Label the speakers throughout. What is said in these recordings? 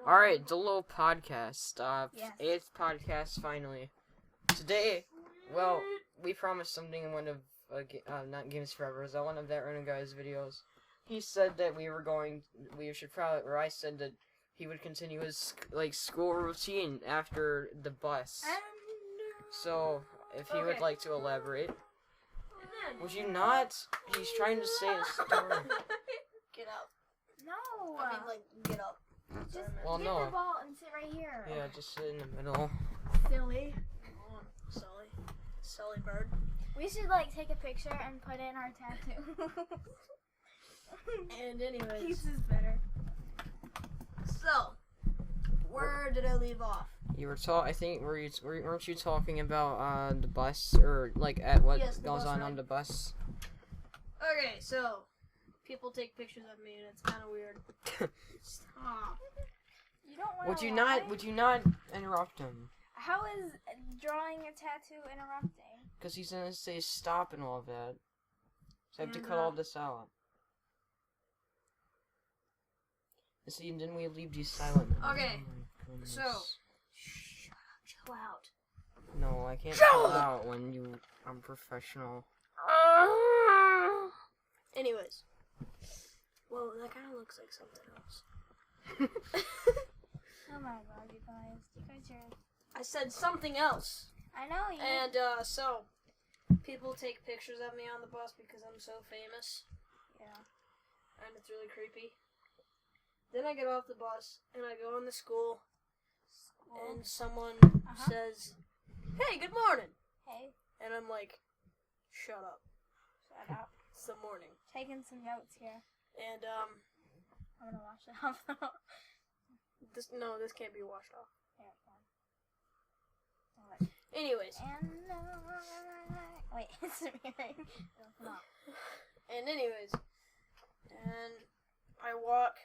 Speaker 1: Alright, the little podcast.
Speaker 2: Yes.
Speaker 1: 8th podcast, finally. Today, well, we promised something in one of, not Games Forever, is that one of that random guy's videos. He said that I said that he would continue his, school routine after the bus. So, if he would like to elaborate. Would you not? He's trying to say a story.
Speaker 3: Get up.
Speaker 2: No.
Speaker 3: I mean, get up.
Speaker 2: Just
Speaker 3: Sorry,
Speaker 1: Well,
Speaker 2: get
Speaker 1: no.
Speaker 2: the ball and sit right here.
Speaker 1: Yeah, just sit in the middle.
Speaker 2: Silly.
Speaker 3: Silly bird.
Speaker 2: We should take a picture and put in our tattoo.
Speaker 3: And anyways,
Speaker 2: This is better.
Speaker 3: so where did I leave off?
Speaker 1: You were I think, weren't you talking about, the bus, or, at what
Speaker 3: Yes, the
Speaker 1: goes
Speaker 3: bus
Speaker 1: on
Speaker 3: ride.
Speaker 1: the bus?
Speaker 3: Okay, so people take pictures of me, and it's kind of weird. Stop.
Speaker 2: You don't want
Speaker 1: Would you not interrupt him?
Speaker 2: How is drawing a tattoo interrupting?
Speaker 1: Because he's gonna say stop and all of that. So I have to
Speaker 3: And,
Speaker 1: cut all this out. And see, and then we leave you silent.
Speaker 3: Okay,
Speaker 1: Oh my goodness.
Speaker 3: so chill out.
Speaker 1: No, I can't
Speaker 3: Shut
Speaker 1: chill
Speaker 3: up!
Speaker 1: out when I'm professional.
Speaker 3: Anyways, well, that kind of looks like something else.
Speaker 2: Oh my god, you guys. You guys are...
Speaker 3: I said something else.
Speaker 2: I know you.
Speaker 3: And, so, people take pictures of me on the bus because I'm so famous,
Speaker 2: Yeah.
Speaker 3: and it's really creepy. Then I get off the bus, and I go into school, and someone says, "Hey, good morning!"
Speaker 2: Hey,
Speaker 3: And I'm like, "Shut up.
Speaker 2: shut up.
Speaker 3: It's the morning."
Speaker 2: Taking some notes here.
Speaker 3: And,
Speaker 2: I'm gonna wash it off though.
Speaker 3: this can't be washed off.
Speaker 2: Here, fine. Alright.
Speaker 3: Anyways,
Speaker 2: And wait, it's mirroring. No.
Speaker 3: and I walk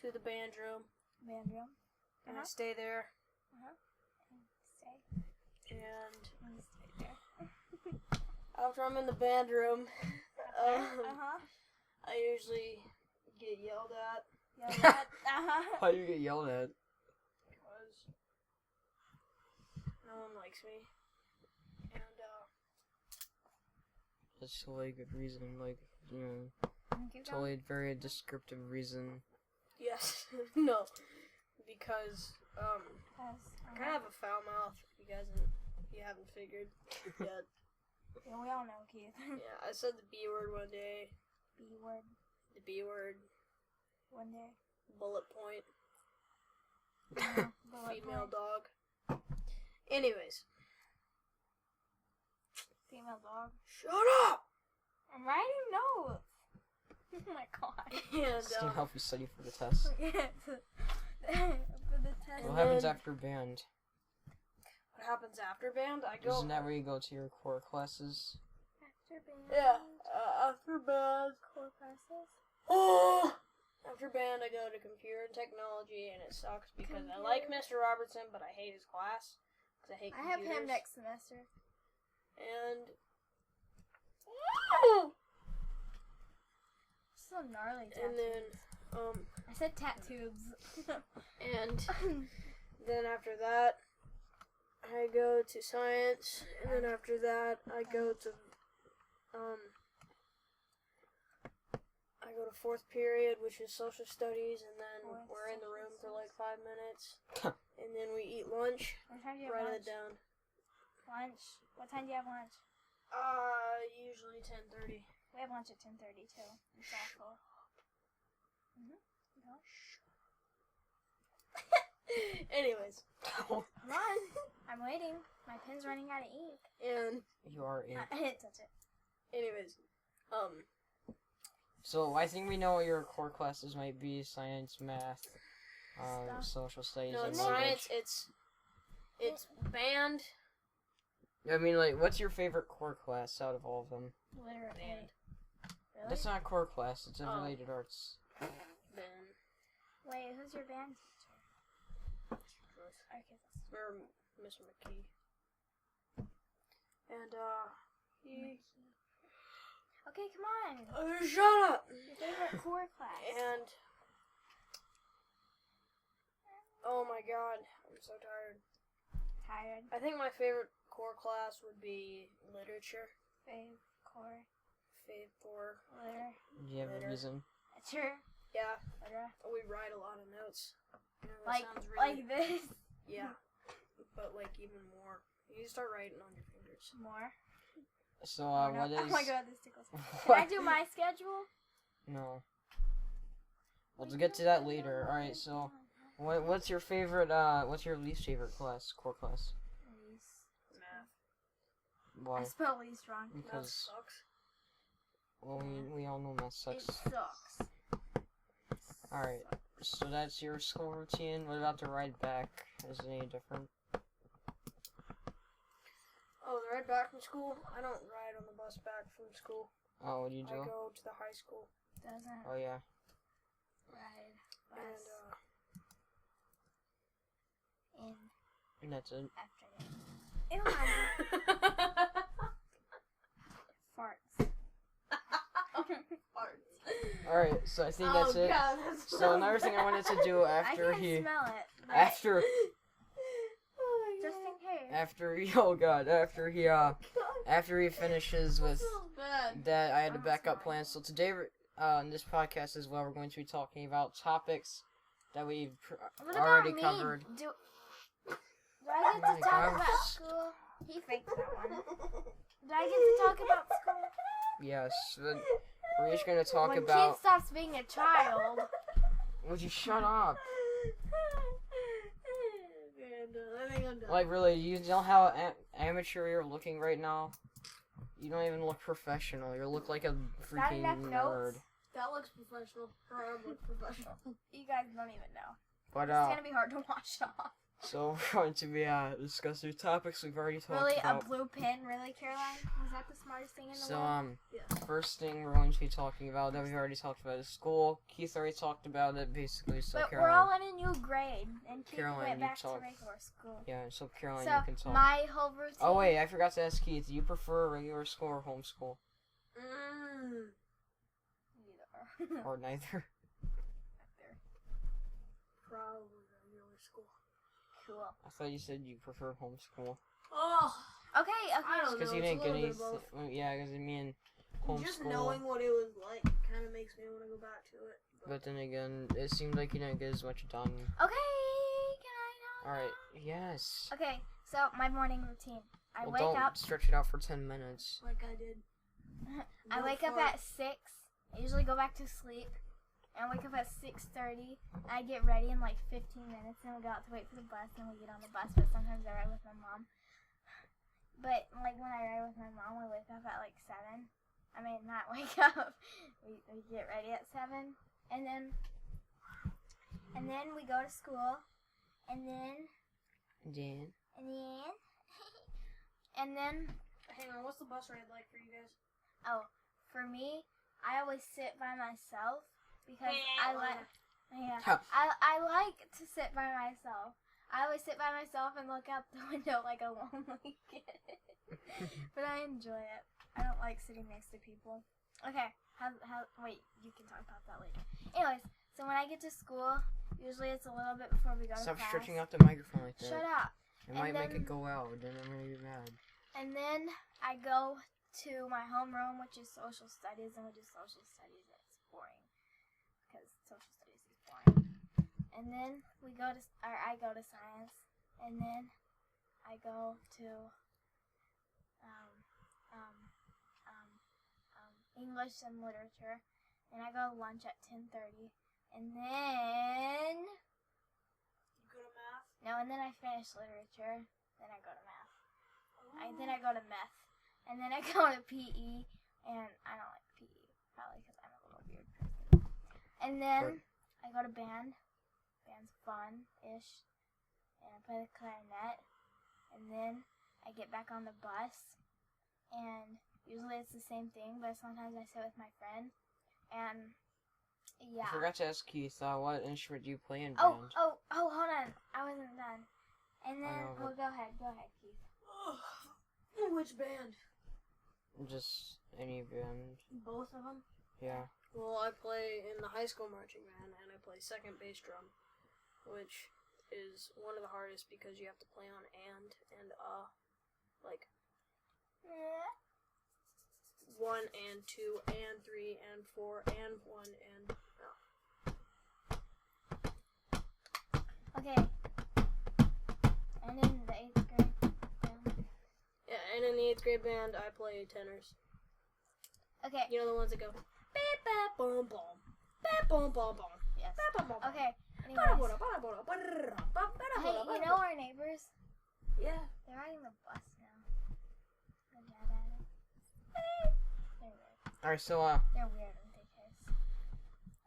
Speaker 3: to the band room,
Speaker 2: Band room.
Speaker 3: and I stay there,
Speaker 2: Stay.
Speaker 3: and
Speaker 2: And stay there.
Speaker 3: after I'm in the band room,
Speaker 2: Uh-huh.
Speaker 3: I usually get yelled at
Speaker 2: Yeah, that. Uh-huh.
Speaker 1: How do you get yelled at?
Speaker 3: because no one likes me. And,
Speaker 1: That's totally a good reason,
Speaker 2: Keep going.
Speaker 1: totally a very descriptive reason.
Speaker 3: yes, no, because, I
Speaker 2: Yes.
Speaker 3: kind of have a foul mouth, if you haven't figured yet.
Speaker 2: Yeah, we all know, Keith.
Speaker 3: Yeah, I said the B word one day,
Speaker 2: B word.
Speaker 3: the B word,
Speaker 2: One day.
Speaker 3: bullet point,
Speaker 2: Bullet
Speaker 3: female
Speaker 2: point.
Speaker 3: dog. Anyways,
Speaker 2: Female dog.
Speaker 3: shut up!
Speaker 2: I'm writing notes. Oh my god.
Speaker 3: And,
Speaker 1: It's gonna help you study for the test.
Speaker 2: Yes. For the test.
Speaker 1: What
Speaker 3: And
Speaker 1: happens
Speaker 3: then-
Speaker 1: after band?
Speaker 3: what happens after band? I go.
Speaker 1: Isn't that where you go to your core classes?
Speaker 2: After band.
Speaker 3: Yeah, after band.
Speaker 2: Core classes.
Speaker 3: Oh! After band, I go to computer and technology, and it sucks because I like Mr. Robertson, but I hate his class because I hate
Speaker 2: I have
Speaker 3: computers.
Speaker 2: him next semester.
Speaker 3: And
Speaker 2: So gnarly tattoos.
Speaker 3: and then
Speaker 2: I said tattoos.
Speaker 3: and then after that, I go to science, and then after that, I go to I go to fourth period, which is social studies, and then
Speaker 2: Fourth
Speaker 3: we're in the
Speaker 2: social
Speaker 3: room for like 5 minutes,
Speaker 1: Huh.
Speaker 3: and then we eat lunch.
Speaker 2: What time do you have
Speaker 3: Write
Speaker 2: lunch?
Speaker 3: it down.
Speaker 2: Lunch. What time do you have lunch?
Speaker 3: Usually 10:30.
Speaker 2: We have lunch at 10:30 too. It's awful. No.
Speaker 3: Anyways,
Speaker 2: Come on. I'm waiting. My pen's running out of ink.
Speaker 3: and
Speaker 1: You are in.
Speaker 2: I didn't touch it.
Speaker 3: anyways,
Speaker 1: So I think we know what your core classes might be: science, math,
Speaker 2: Stuff.
Speaker 1: social studies,
Speaker 3: no,
Speaker 1: and
Speaker 3: in
Speaker 1: language.
Speaker 3: science it's band.
Speaker 1: I mean, what's your favorite core class out of all of them?
Speaker 2: Literally.
Speaker 3: Band.
Speaker 2: Really?
Speaker 1: That's not a core class. It's a
Speaker 3: Oh.
Speaker 1: related arts.
Speaker 3: Band.
Speaker 2: Wait, who's your band teacher? Okay, that's
Speaker 3: Or Mr. McKee. And he.
Speaker 2: okay, come on.
Speaker 3: Shut up.
Speaker 2: Your favorite core class.
Speaker 3: And Oh my god, I'm so tired.
Speaker 2: Tired.
Speaker 3: I think my favorite core class would be literature.
Speaker 2: Fave. Core.
Speaker 3: Fave core.
Speaker 2: Litter.
Speaker 1: Do you have a
Speaker 3: Later.
Speaker 1: reason?
Speaker 2: Litter.
Speaker 3: Yeah,
Speaker 2: Litter.
Speaker 3: we write a lot of notes. I know that
Speaker 2: Like,
Speaker 3: sounds really...
Speaker 2: like this.
Speaker 3: Yeah, but like even more. You start writing on your fingers.
Speaker 2: More.
Speaker 1: So,
Speaker 2: Or no-
Speaker 1: what is...
Speaker 2: Oh my god, this tickles. Can
Speaker 1: What?
Speaker 2: I do my schedule?
Speaker 1: No. We'll get to that later. Alright, so... what's your favorite, what's your least favorite class, core class?
Speaker 2: Least.
Speaker 3: Math.
Speaker 1: Why?
Speaker 2: I spelled least wrong.
Speaker 3: Math
Speaker 1: Because,
Speaker 3: sucks.
Speaker 1: well, we all know math
Speaker 2: It
Speaker 1: sucks.
Speaker 2: sucks.
Speaker 1: Alright, so that's your school routine. What about the ride back? Is it any different?
Speaker 3: Oh, the ride back from school? I don't ride on the bus back from school.
Speaker 1: Oh, what do you
Speaker 3: I
Speaker 1: do?
Speaker 3: go to the high school.
Speaker 2: Doesn't
Speaker 1: Oh, yeah.
Speaker 2: ride
Speaker 3: And,
Speaker 2: bus in
Speaker 1: And that's it.
Speaker 2: afternoon. Ew, farts.
Speaker 1: Alright, so I think that's it.
Speaker 3: God, that's
Speaker 1: So another thing I wanted to do
Speaker 2: I
Speaker 1: after
Speaker 2: can
Speaker 1: he...
Speaker 2: smell it. but
Speaker 1: After...
Speaker 3: Oh my
Speaker 2: just
Speaker 3: God.
Speaker 2: in case.
Speaker 1: After he... Oh, God. After he finishes with
Speaker 3: Bad.
Speaker 1: that, I had a
Speaker 2: I'm
Speaker 1: backup
Speaker 2: sorry.
Speaker 1: plan. So today, in this podcast as well, we're going to be talking about topics that we've
Speaker 2: What about
Speaker 1: already
Speaker 2: me?
Speaker 1: covered.
Speaker 2: Do I get
Speaker 1: Oh my
Speaker 2: to talk
Speaker 1: gosh.
Speaker 2: about school? He faked that one. Do I get to talk about school?
Speaker 1: Yes, but we're just going to talk
Speaker 2: when
Speaker 1: about...
Speaker 2: kid stops being a child.
Speaker 1: Would you shut up?
Speaker 3: And, I think I'm done.
Speaker 1: Like, really, you know how amateur you're looking right now? You don't even look professional. You look like a
Speaker 2: Not
Speaker 1: freaking
Speaker 2: enough
Speaker 1: nerd.
Speaker 2: notes.
Speaker 3: That looks professional. Or I look professional.
Speaker 2: You guys don't even know.
Speaker 1: But,
Speaker 2: It's gonna be hard to wash off.
Speaker 1: so we're going to be, discussing topics we've already talked
Speaker 2: Really,
Speaker 1: about.
Speaker 2: a blue pen? Really, Caroline? Was that the smartest thing in the
Speaker 1: So,
Speaker 2: world?
Speaker 3: Yes.
Speaker 1: first thing we're going to be talking about that we've already talked about is school. Keith already talked about it, basically, so
Speaker 2: But
Speaker 1: Caroline...
Speaker 2: we're all in a new grade, and Keith
Speaker 1: Caroline,
Speaker 2: went
Speaker 1: you
Speaker 2: back to
Speaker 1: talk.
Speaker 2: regular school.
Speaker 1: Yeah, so Caroline,
Speaker 2: So,
Speaker 1: you can talk.
Speaker 2: my whole routine...
Speaker 1: Oh, wait, I forgot to ask Keith. Do you prefer regular school or homeschool?
Speaker 2: Neither.
Speaker 1: Or neither?
Speaker 3: Probably regular school.
Speaker 2: Cool.
Speaker 1: I thought you said you prefer homeschool.
Speaker 3: Oh!
Speaker 2: Okay,
Speaker 3: I
Speaker 2: okay.
Speaker 3: don't
Speaker 1: Because
Speaker 3: know.
Speaker 1: you
Speaker 3: It's
Speaker 1: didn't
Speaker 3: a
Speaker 1: get
Speaker 3: little
Speaker 1: any...
Speaker 3: bit of both.
Speaker 1: Well, yeah, because I mean, homeschool...
Speaker 3: Just knowing what it was like kind of makes me want to go back to it.
Speaker 1: But then again, it seemed like you didn't get as much done.
Speaker 2: Okay, can I know?
Speaker 1: Alright, yes.
Speaker 2: Okay, so my morning routine. I
Speaker 1: Well,
Speaker 2: wake
Speaker 1: don't
Speaker 2: up.
Speaker 1: stretch it out for 10 minutes.
Speaker 3: Like I did.
Speaker 2: I wake up at 6. I usually go back to sleep. And I wake up at 6:30. I get ready in like 15 minutes, and we go out to wait for the bus, and we get on the bus. But sometimes I ride with my mom. But like when I ride with my mom, we wake up at like 7. I mean, not wake up. We get ready at 7, and then we go to school, and then
Speaker 1: Dan?
Speaker 2: and then
Speaker 3: Hang on, what's the bus ride like for you guys?
Speaker 2: for me, I always sit by myself because I like. Yeah,
Speaker 1: Huh.
Speaker 2: I like to sit by myself. I always sit by myself and look out the window like a lonely kid. But I enjoy it. I don't like sitting next to people. Okay, wait, you can talk about that later. Anyways, so when I get to school, usually it's a little bit before we go
Speaker 1: Stop
Speaker 2: to class.
Speaker 1: stretching out the microphone like that.
Speaker 2: Shut up.
Speaker 1: It
Speaker 2: And
Speaker 1: might make
Speaker 2: then-
Speaker 1: it go out, then I'm gonna be mad.
Speaker 2: And then I go to my homeroom, which is social studies, and we do social studies. It's boring because social studies is boring. And then I go to science, and then I go to English and literature, and I go to lunch at 10:30, and then
Speaker 3: You go to math?
Speaker 2: and then I finish literature, then I go to math. Then I go to meth, and then I go to PE, and I don't like PE, probably because I'm a little weird person. And then I go to band. Band's fun-ish, and I play the clarinet. And then I get back on the bus, and usually it's the same thing, but sometimes I sit with my friend, and yeah.
Speaker 1: I forgot to ask Keith, what instrument do you play in
Speaker 2: Oh,
Speaker 1: band?
Speaker 2: hold on, I wasn't done. And then,
Speaker 1: know, but-
Speaker 2: go ahead, Keith.
Speaker 3: Which band?
Speaker 1: Just any band.
Speaker 3: Both of them?
Speaker 1: Yeah.
Speaker 3: Well, I play in the high school marching band, and I play second bass drum, which is one of the hardest because you have to play on and like 1 and 2 and 3 and 4 and 1 and
Speaker 2: Okay. And in the 8th grade band.
Speaker 3: yeah, and in the 8th grade band I play tenors.
Speaker 2: Okay.
Speaker 3: You know the ones that go beep bap boom boom bap boom boom boom.
Speaker 2: Yes.
Speaker 3: Bap, boom, boom.
Speaker 2: Okay. Anyways. Hey, you know our neighbors?
Speaker 3: Yeah.
Speaker 2: They're riding the bus now. Their dad at it. They're weird.
Speaker 1: Alright, so,
Speaker 2: They're weird, aren't they, kids?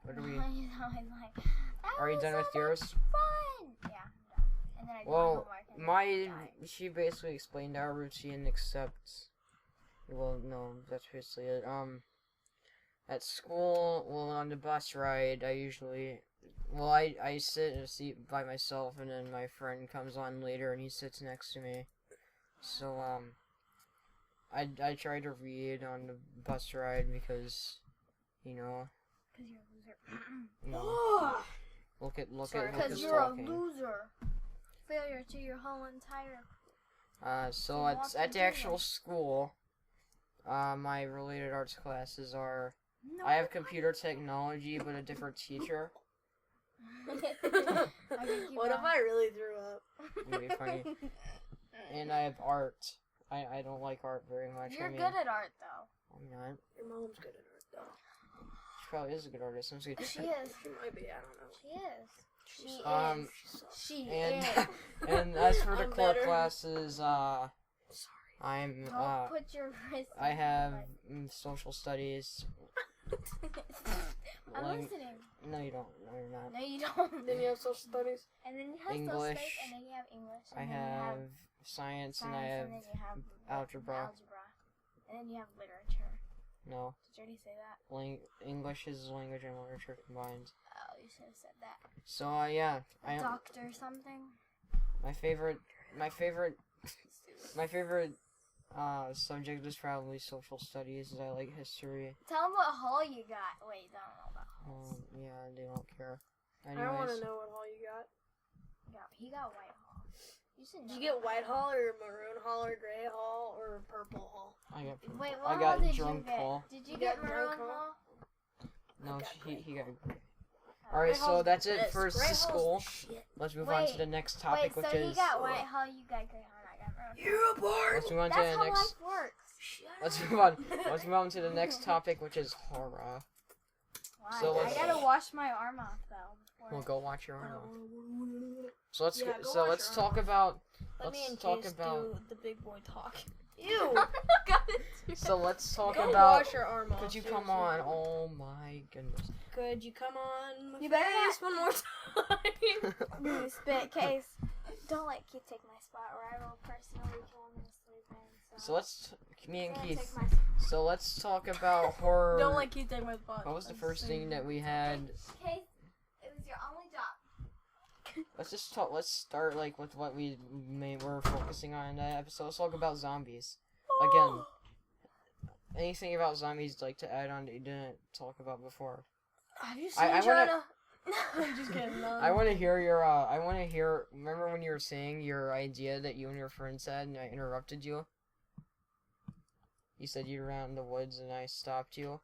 Speaker 1: what are we...
Speaker 2: He's always like, that
Speaker 1: Are you
Speaker 2: was
Speaker 1: done
Speaker 2: so
Speaker 1: with yours?
Speaker 2: much fun! Yeah, I'm done. And then I do my
Speaker 1: Well,
Speaker 2: homework and then I die.
Speaker 1: she basically explained our routine, except, well, no, that's basically it. At school, well, on the bus ride, I usually, well, I sit in a seat by myself, and then my friend comes on later, and he sits next to me. So, I try to read on the bus ride because, you know,
Speaker 2: Because you're a loser.
Speaker 1: you know,
Speaker 3: Oh,
Speaker 1: look at
Speaker 3: Sorry.
Speaker 2: Because
Speaker 1: Lucas
Speaker 2: you're
Speaker 1: talking.
Speaker 2: a loser. Failure to your whole entire...
Speaker 1: So
Speaker 2: You
Speaker 1: at
Speaker 2: walk
Speaker 1: the
Speaker 2: into
Speaker 1: actual
Speaker 2: it.
Speaker 1: school, my related arts classes are,
Speaker 2: No.
Speaker 1: I have computer technology, but a different teacher.
Speaker 2: Okay, keep
Speaker 3: what if
Speaker 2: going.
Speaker 3: I really threw up?
Speaker 1: It'd be funny. And I have art. I don't like art very much.
Speaker 2: You're
Speaker 1: I mean,
Speaker 2: good at art, though.
Speaker 1: I'm not.
Speaker 3: Your mom's good at art, though.
Speaker 1: She probably is a good artist. I'm just kidding.
Speaker 2: She is.
Speaker 3: She might be, I don't know.
Speaker 2: She is. She
Speaker 1: Um,
Speaker 2: is.
Speaker 3: She sucks.
Speaker 2: She
Speaker 1: And
Speaker 2: is.
Speaker 1: and as for the
Speaker 3: I'm
Speaker 1: core
Speaker 3: better.
Speaker 1: classes,
Speaker 3: Sorry.
Speaker 1: I'm
Speaker 2: Don't put your wrist.
Speaker 1: I
Speaker 2: in
Speaker 1: have
Speaker 2: my-
Speaker 1: social studies.
Speaker 2: I'm
Speaker 1: lang-
Speaker 2: listening.
Speaker 1: No, you don't. No, you're not.
Speaker 2: No, you don't.
Speaker 3: Then you have social studies.
Speaker 2: And then you have social
Speaker 1: English.
Speaker 2: studies, and then you have English. And
Speaker 1: I
Speaker 2: then you
Speaker 1: have science,
Speaker 2: science,
Speaker 1: and I have
Speaker 2: and then you have
Speaker 1: algebra.
Speaker 2: And then you have literature.
Speaker 1: No.
Speaker 2: Did you already say that?
Speaker 1: English is language and literature combined.
Speaker 2: Oh, you should have said that.
Speaker 1: So yeah, I am
Speaker 2: Doctor something.
Speaker 1: my favorite subject is probably social studies. I like history.
Speaker 2: Tell them what hall you got. Wait, I don't know about halls.
Speaker 1: Yeah, they don't care.
Speaker 3: I don't want
Speaker 1: Anyways,
Speaker 3: to know what hall you got.
Speaker 2: Yeah, he got white hall. You should
Speaker 3: Did
Speaker 2: know
Speaker 3: you get
Speaker 2: that.
Speaker 3: white hall or maroon hall or gray hall or purple hall?
Speaker 1: I got
Speaker 2: Wait,
Speaker 1: I
Speaker 2: what
Speaker 1: got
Speaker 2: hall did
Speaker 1: drunk
Speaker 2: you get?
Speaker 1: Paul.
Speaker 2: Did you
Speaker 3: You
Speaker 2: get
Speaker 3: got drunk
Speaker 2: maroon
Speaker 3: hall?
Speaker 1: No,
Speaker 3: I got
Speaker 1: he got.
Speaker 3: Gray
Speaker 1: Alright, so
Speaker 3: hall's
Speaker 1: that's it
Speaker 3: best.
Speaker 1: for
Speaker 3: Gray hall's
Speaker 1: school.
Speaker 3: the shit.
Speaker 1: Let's move on to
Speaker 2: Wait,
Speaker 1: the next topic,
Speaker 2: Wait,
Speaker 1: which
Speaker 2: so
Speaker 1: is
Speaker 2: he got white hall, you got gray hall, and I got maroon hall.
Speaker 3: You're a barn.
Speaker 1: let's move on to
Speaker 2: That's
Speaker 1: the
Speaker 2: how
Speaker 1: next.
Speaker 2: life works.
Speaker 1: Let's move on. Let's move on to the next topic, which is horror.
Speaker 2: Why?
Speaker 1: So
Speaker 2: I
Speaker 1: let's-
Speaker 2: gotta wash my arm off though. Before
Speaker 1: We'll go watch your arm off.
Speaker 3: Let
Speaker 1: So let's
Speaker 3: Yeah,
Speaker 1: go,
Speaker 3: go
Speaker 1: so
Speaker 3: watch
Speaker 1: let's
Speaker 3: your
Speaker 1: talk
Speaker 3: arm
Speaker 1: about
Speaker 3: me and
Speaker 1: let's talk
Speaker 3: Case
Speaker 1: about
Speaker 3: do the big boy talk. Ew.
Speaker 1: so let's talk
Speaker 3: Go
Speaker 1: about.
Speaker 3: wash your arm off.
Speaker 1: Could you
Speaker 3: seriously.
Speaker 1: come on? Oh my goodness.
Speaker 3: Could you come on? My
Speaker 2: You better
Speaker 3: face one more time.
Speaker 2: you spit case. Don't let Keith take my spot, or I will personally kill him in his sleep.
Speaker 1: So let's me and
Speaker 2: Don't
Speaker 1: Keith.
Speaker 2: take my
Speaker 1: So let's talk about horror.
Speaker 3: Don't let Keith take my spot.
Speaker 1: What was the
Speaker 3: I'm
Speaker 1: first
Speaker 3: saying.
Speaker 1: thing that we had?
Speaker 2: Case. It was your only job.
Speaker 1: Let's just talk. Let's start like with what we're focusing on in that episode. Let's talk about zombies. Again, anything about zombies you'd like to add on that you didn't talk about before?
Speaker 3: Have you seen
Speaker 1: I wanna-
Speaker 3: Jonah? I'm just kidding.
Speaker 1: I want to hear your. I want to hear. Remember when you were saying your idea that you and your friends had, and I interrupted you? You said you were out in the woods, and I stopped you.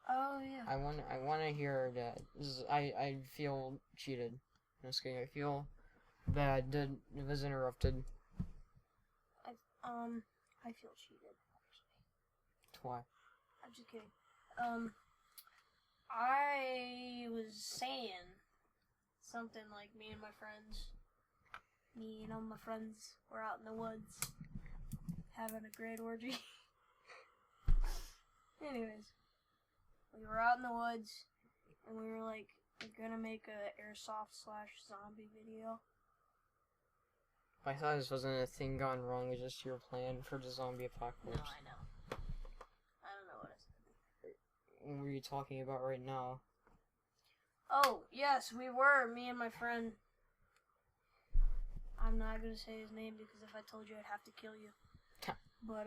Speaker 3: Oh yeah.
Speaker 1: I want to hear that. I feel cheated. I'm just kidding. I feel bad that it was interrupted.
Speaker 3: I feel cheated.
Speaker 1: Why?
Speaker 3: I'm just kidding. I was saying something like me and all my friends were out in the woods having a great orgy. Anyways, we were out in the woods and we were like, we're gonna make a airsoft/zombie video.
Speaker 1: I thought this wasn't a thing gone wrong. It's just your plan for the zombie
Speaker 3: No,
Speaker 1: apocalypse.
Speaker 3: I know. I don't know what I said.
Speaker 1: What were you talking about right now?
Speaker 3: Oh, yes, we were, me and my friend. I'm not gonna say his name because if I told you I'd have to kill you. But,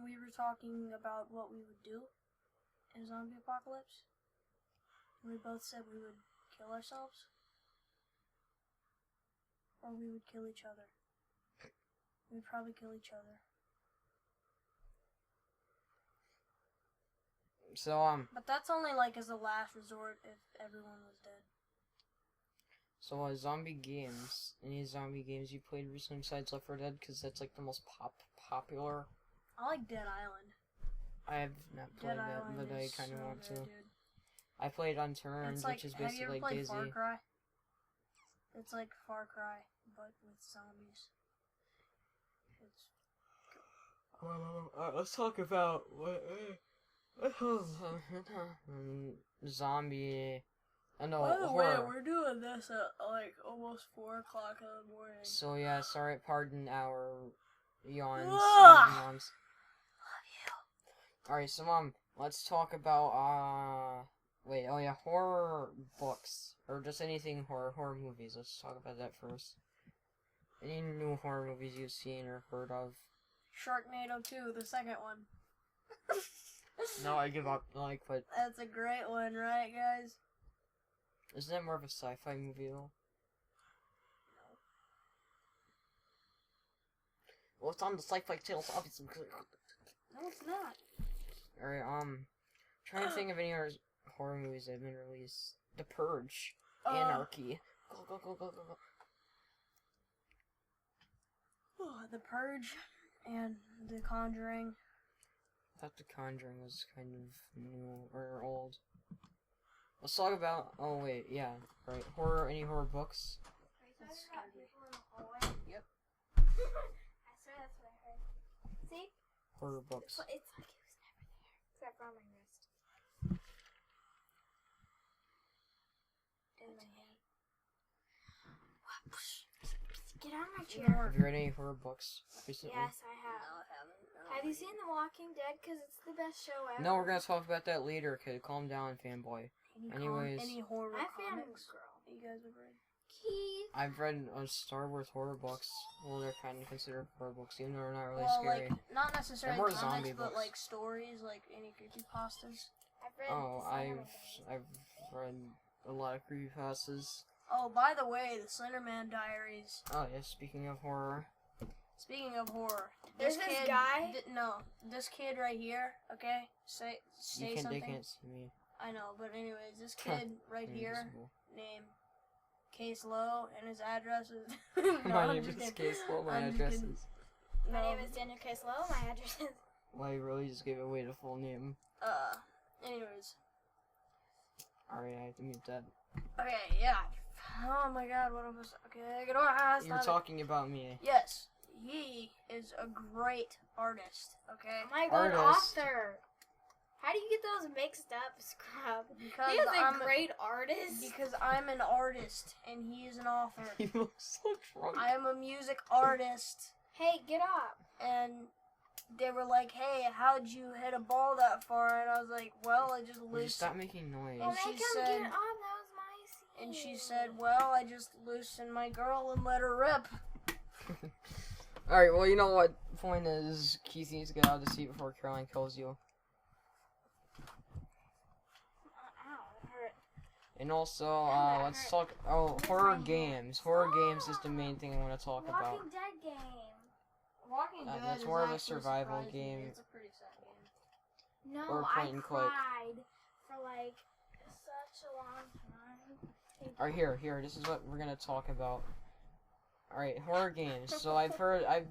Speaker 3: we were talking about what we would do. a zombie apocalypse, we both said we would kill ourselves, or we would kill each other. We'd probably kill each other.
Speaker 1: So,
Speaker 3: But that's only like as a last resort if everyone was dead.
Speaker 1: So, zombie games. Any zombie games you played recently besides Left 4 Dead? Because that's like the most popular.
Speaker 3: I like Dead Island.
Speaker 1: I have not played
Speaker 3: Dead
Speaker 1: that,
Speaker 3: Island
Speaker 1: but I
Speaker 3: is
Speaker 1: kind of
Speaker 3: so
Speaker 1: want
Speaker 3: good,
Speaker 1: to.
Speaker 3: dude.
Speaker 1: I played Unturned,
Speaker 3: It's like,
Speaker 1: which is
Speaker 3: have you
Speaker 1: basically
Speaker 3: ever
Speaker 1: like
Speaker 3: played
Speaker 1: Daisy.
Speaker 3: Far Cry? It's like Far Cry, but with zombies. It's
Speaker 1: Let's talk about zombie. No, horror.
Speaker 3: we're doing this at like almost 4 o'clock in the morning.
Speaker 1: So yeah, sorry, pardon our yawns.
Speaker 3: Ugh.
Speaker 1: Yawns. Alright, so let's talk about horror books. Or just anything horror movies. Let's talk about that first. Any new horror movies you've seen or heard of?
Speaker 3: Sharknado 2, the second one.
Speaker 1: No, I give up. But
Speaker 3: That's a great one, right, guys?
Speaker 1: isn't that more of a sci-fi movie though? Well, it's on the Sci-Fi Tales, obviously.
Speaker 3: No, it's not.
Speaker 1: Alright, trying to think of any other horror movies that have been released. The Purge. Anarchy. Go.
Speaker 3: The Purge and The Conjuring.
Speaker 1: I thought The Conjuring was kind of new or old. Let's talk about. Oh wait, yeah, right. Horror. Any horror books?
Speaker 2: Are you talking about people in the hallway?
Speaker 1: Yep.
Speaker 2: I swear that's what I heard. See?
Speaker 1: Horror books.
Speaker 2: It's like it was never there. Except for on my wrist. In my hand. Get out of my chair.
Speaker 1: Have you read any horror books recently?
Speaker 2: Yes, I have.
Speaker 3: No, I haven't.
Speaker 2: Have you seen The Walking Dead? Because it's the best show ever.
Speaker 1: No, we're gonna talk about that later, kid. Calm down, fanboy. Anyways.
Speaker 3: Any horror
Speaker 2: I found
Speaker 3: comics
Speaker 2: girl.
Speaker 3: that you guys have read?
Speaker 2: Keith.
Speaker 1: I've read Star Wars horror books. Well, they're kind of considered horror books, even though they're not really
Speaker 3: Well,
Speaker 1: scary.
Speaker 3: like, not necessarily
Speaker 1: They're more
Speaker 3: comics,
Speaker 1: zombie
Speaker 3: but
Speaker 1: books.
Speaker 3: like stories, like any creepypastas.
Speaker 2: I've read
Speaker 1: Oh,
Speaker 2: the Slenderman
Speaker 1: I've read a lot of creepypastas.
Speaker 3: Oh, by the way, the Slenderman Diaries.
Speaker 1: Oh yeah, speaking of horror.
Speaker 3: Speaking of horror,
Speaker 2: There's this guy-
Speaker 3: this kid right here. Okay, say
Speaker 1: They
Speaker 3: something.
Speaker 1: can't see me.
Speaker 3: I know, but anyways, this kid right
Speaker 1: I'm
Speaker 3: here,
Speaker 1: invisible.
Speaker 3: named Case Low, and his address is. No,
Speaker 1: My
Speaker 3: I'm
Speaker 1: name
Speaker 3: just
Speaker 1: is
Speaker 3: kidding.
Speaker 1: Case Low, my
Speaker 3: I'm just
Speaker 1: address
Speaker 3: kidding.
Speaker 1: is.
Speaker 2: My
Speaker 3: No,
Speaker 2: name is Daniel Caslow. My address is.
Speaker 1: Well, I really just gave away the full name.
Speaker 3: Anyways.
Speaker 1: Alright, I have to mute that.
Speaker 3: Okay, yeah. Oh my God, what was? Okay, get on.
Speaker 1: You were talking about me.
Speaker 3: Yes, he is a great artist. Okay.
Speaker 2: Oh my god,
Speaker 1: Artist.
Speaker 2: author. How do you get those mixed up, Scrub?
Speaker 3: Because
Speaker 2: He is
Speaker 3: I'm
Speaker 2: a great artist.
Speaker 3: Because I'm an artist and he is an author.
Speaker 1: You look so drunk.
Speaker 3: I am a music artist,
Speaker 2: Hey, get up.
Speaker 3: and they were like, "Hey, how'd you hit a ball that far?" And I was like, "Well, I just
Speaker 1: Will you
Speaker 3: loosened."
Speaker 1: stop making noise?
Speaker 2: Well,
Speaker 3: And
Speaker 2: make
Speaker 3: she
Speaker 2: him
Speaker 3: said-
Speaker 2: get up. That was my scene.
Speaker 3: And she said, "Well, I just loosened my girl and let her rip."
Speaker 1: Alright, well, you know what? Point is, Keith needs to get out of the seat before Caroline kills you.
Speaker 2: Ow, it hurt.
Speaker 1: And also,
Speaker 2: that
Speaker 1: let's
Speaker 2: hurt.
Speaker 1: talk. Oh,
Speaker 2: Where's
Speaker 1: horror
Speaker 2: my hand?
Speaker 1: games. Horror games is the main thing I want to talk about.
Speaker 2: Walking Dead game.
Speaker 3: Walking
Speaker 1: Dead
Speaker 3: Dead
Speaker 1: is
Speaker 3: is
Speaker 1: more of a
Speaker 3: actually
Speaker 1: survival
Speaker 3: surprising.
Speaker 1: game.
Speaker 3: It's a pretty sad game.
Speaker 2: No,
Speaker 1: Or
Speaker 2: I
Speaker 1: point and click.
Speaker 2: cried for like such a long time.
Speaker 1: Alright, here. This is what we're gonna talk about. Alright, horror games. So I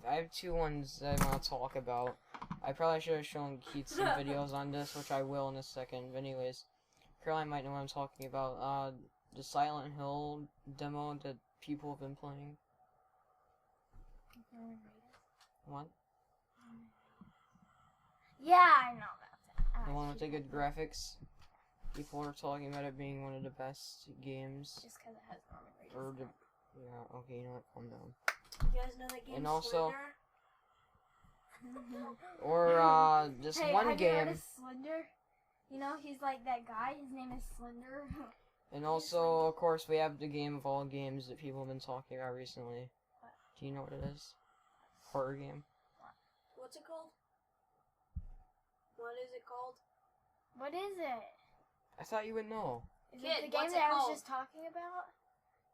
Speaker 1: have two ones that I want to talk about. I probably should have shown Keith some videos on this, which I will in a second. But anyways, Caroline might know what I'm talking about. The Silent Hill demo that people have been playing. What?
Speaker 2: Yeah, I know about that.
Speaker 1: The one with the good graphics. People are talking about it being one of the best games.
Speaker 2: Just because it has Norman Reedus.
Speaker 1: Or the, yeah, okay, you know what? Calm down.
Speaker 3: You guys know that game?
Speaker 1: And also-
Speaker 3: Slender?
Speaker 1: Or this
Speaker 2: Hey,
Speaker 1: one
Speaker 2: have you heard
Speaker 1: game.
Speaker 2: of Slender? You know, he's like that guy. His name is Slender.
Speaker 1: And also, of course, we have the game of all games that people have been talking about recently.
Speaker 2: What?
Speaker 1: Do you know what it is? Horror game.
Speaker 3: What's it called? What is it called?
Speaker 2: What is it?
Speaker 1: I thought you would know.
Speaker 2: Is
Speaker 3: Kid,
Speaker 2: it the game
Speaker 3: what's it
Speaker 2: that I was
Speaker 3: called?
Speaker 2: just talking about?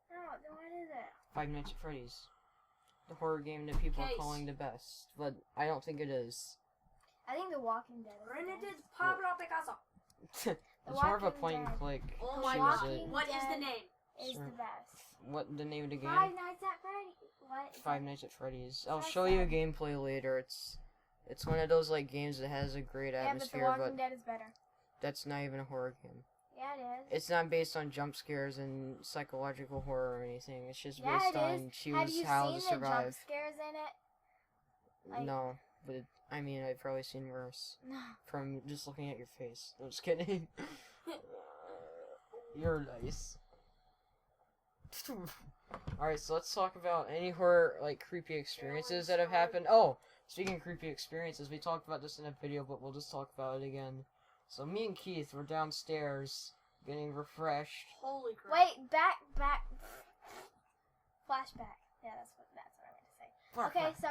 Speaker 2: No, then what is it?
Speaker 1: Five Nights at Freddy's. The horror game that people are
Speaker 3: Case.
Speaker 1: calling the best. But I don't think it is.
Speaker 2: I think The Walking Dead. Is the best.
Speaker 3: Rented Pablo Picasso.
Speaker 1: It's more of a
Speaker 2: Walking
Speaker 1: point and
Speaker 2: Dead.
Speaker 1: click.
Speaker 3: Oh my
Speaker 1: Choose
Speaker 3: god.
Speaker 1: it.
Speaker 3: What is the name?
Speaker 2: Is
Speaker 1: Sure.
Speaker 2: the best.
Speaker 1: What the name of the game?
Speaker 2: Five Nights at Freddy's. What? Is
Speaker 1: Five
Speaker 2: that?
Speaker 1: Nights at Freddy's. I'll
Speaker 2: That's
Speaker 1: show you a
Speaker 2: sad.
Speaker 1: gameplay later. It's one of those like games that has a great
Speaker 2: Yeah, but The
Speaker 1: atmosphere,
Speaker 2: Walking
Speaker 1: but
Speaker 2: Dead is better.
Speaker 1: that's not even a horror game.
Speaker 2: Yeah, it is.
Speaker 1: It's not based on jump scares and psychological horror or anything. It's just
Speaker 2: Yeah,
Speaker 1: based
Speaker 2: it
Speaker 1: on
Speaker 2: is. Have
Speaker 1: choose
Speaker 2: you
Speaker 1: how
Speaker 2: seen
Speaker 1: to
Speaker 2: the jump
Speaker 1: survive.
Speaker 2: scares in it? Like-
Speaker 1: No, but I mean I've probably seen worse
Speaker 2: No.
Speaker 1: from just looking at your face. I'm just kidding. You're nice. Alright, so let's talk about any horror, like, creepy experiences that have happened. Oh, speaking of creepy experiences, we talked about this in a video, but we'll just talk about it again. So me and Keith were downstairs getting refreshed.
Speaker 3: Holy crap.
Speaker 2: Wait, back. Flashback. Yeah, that's what I meant to say. Okay, so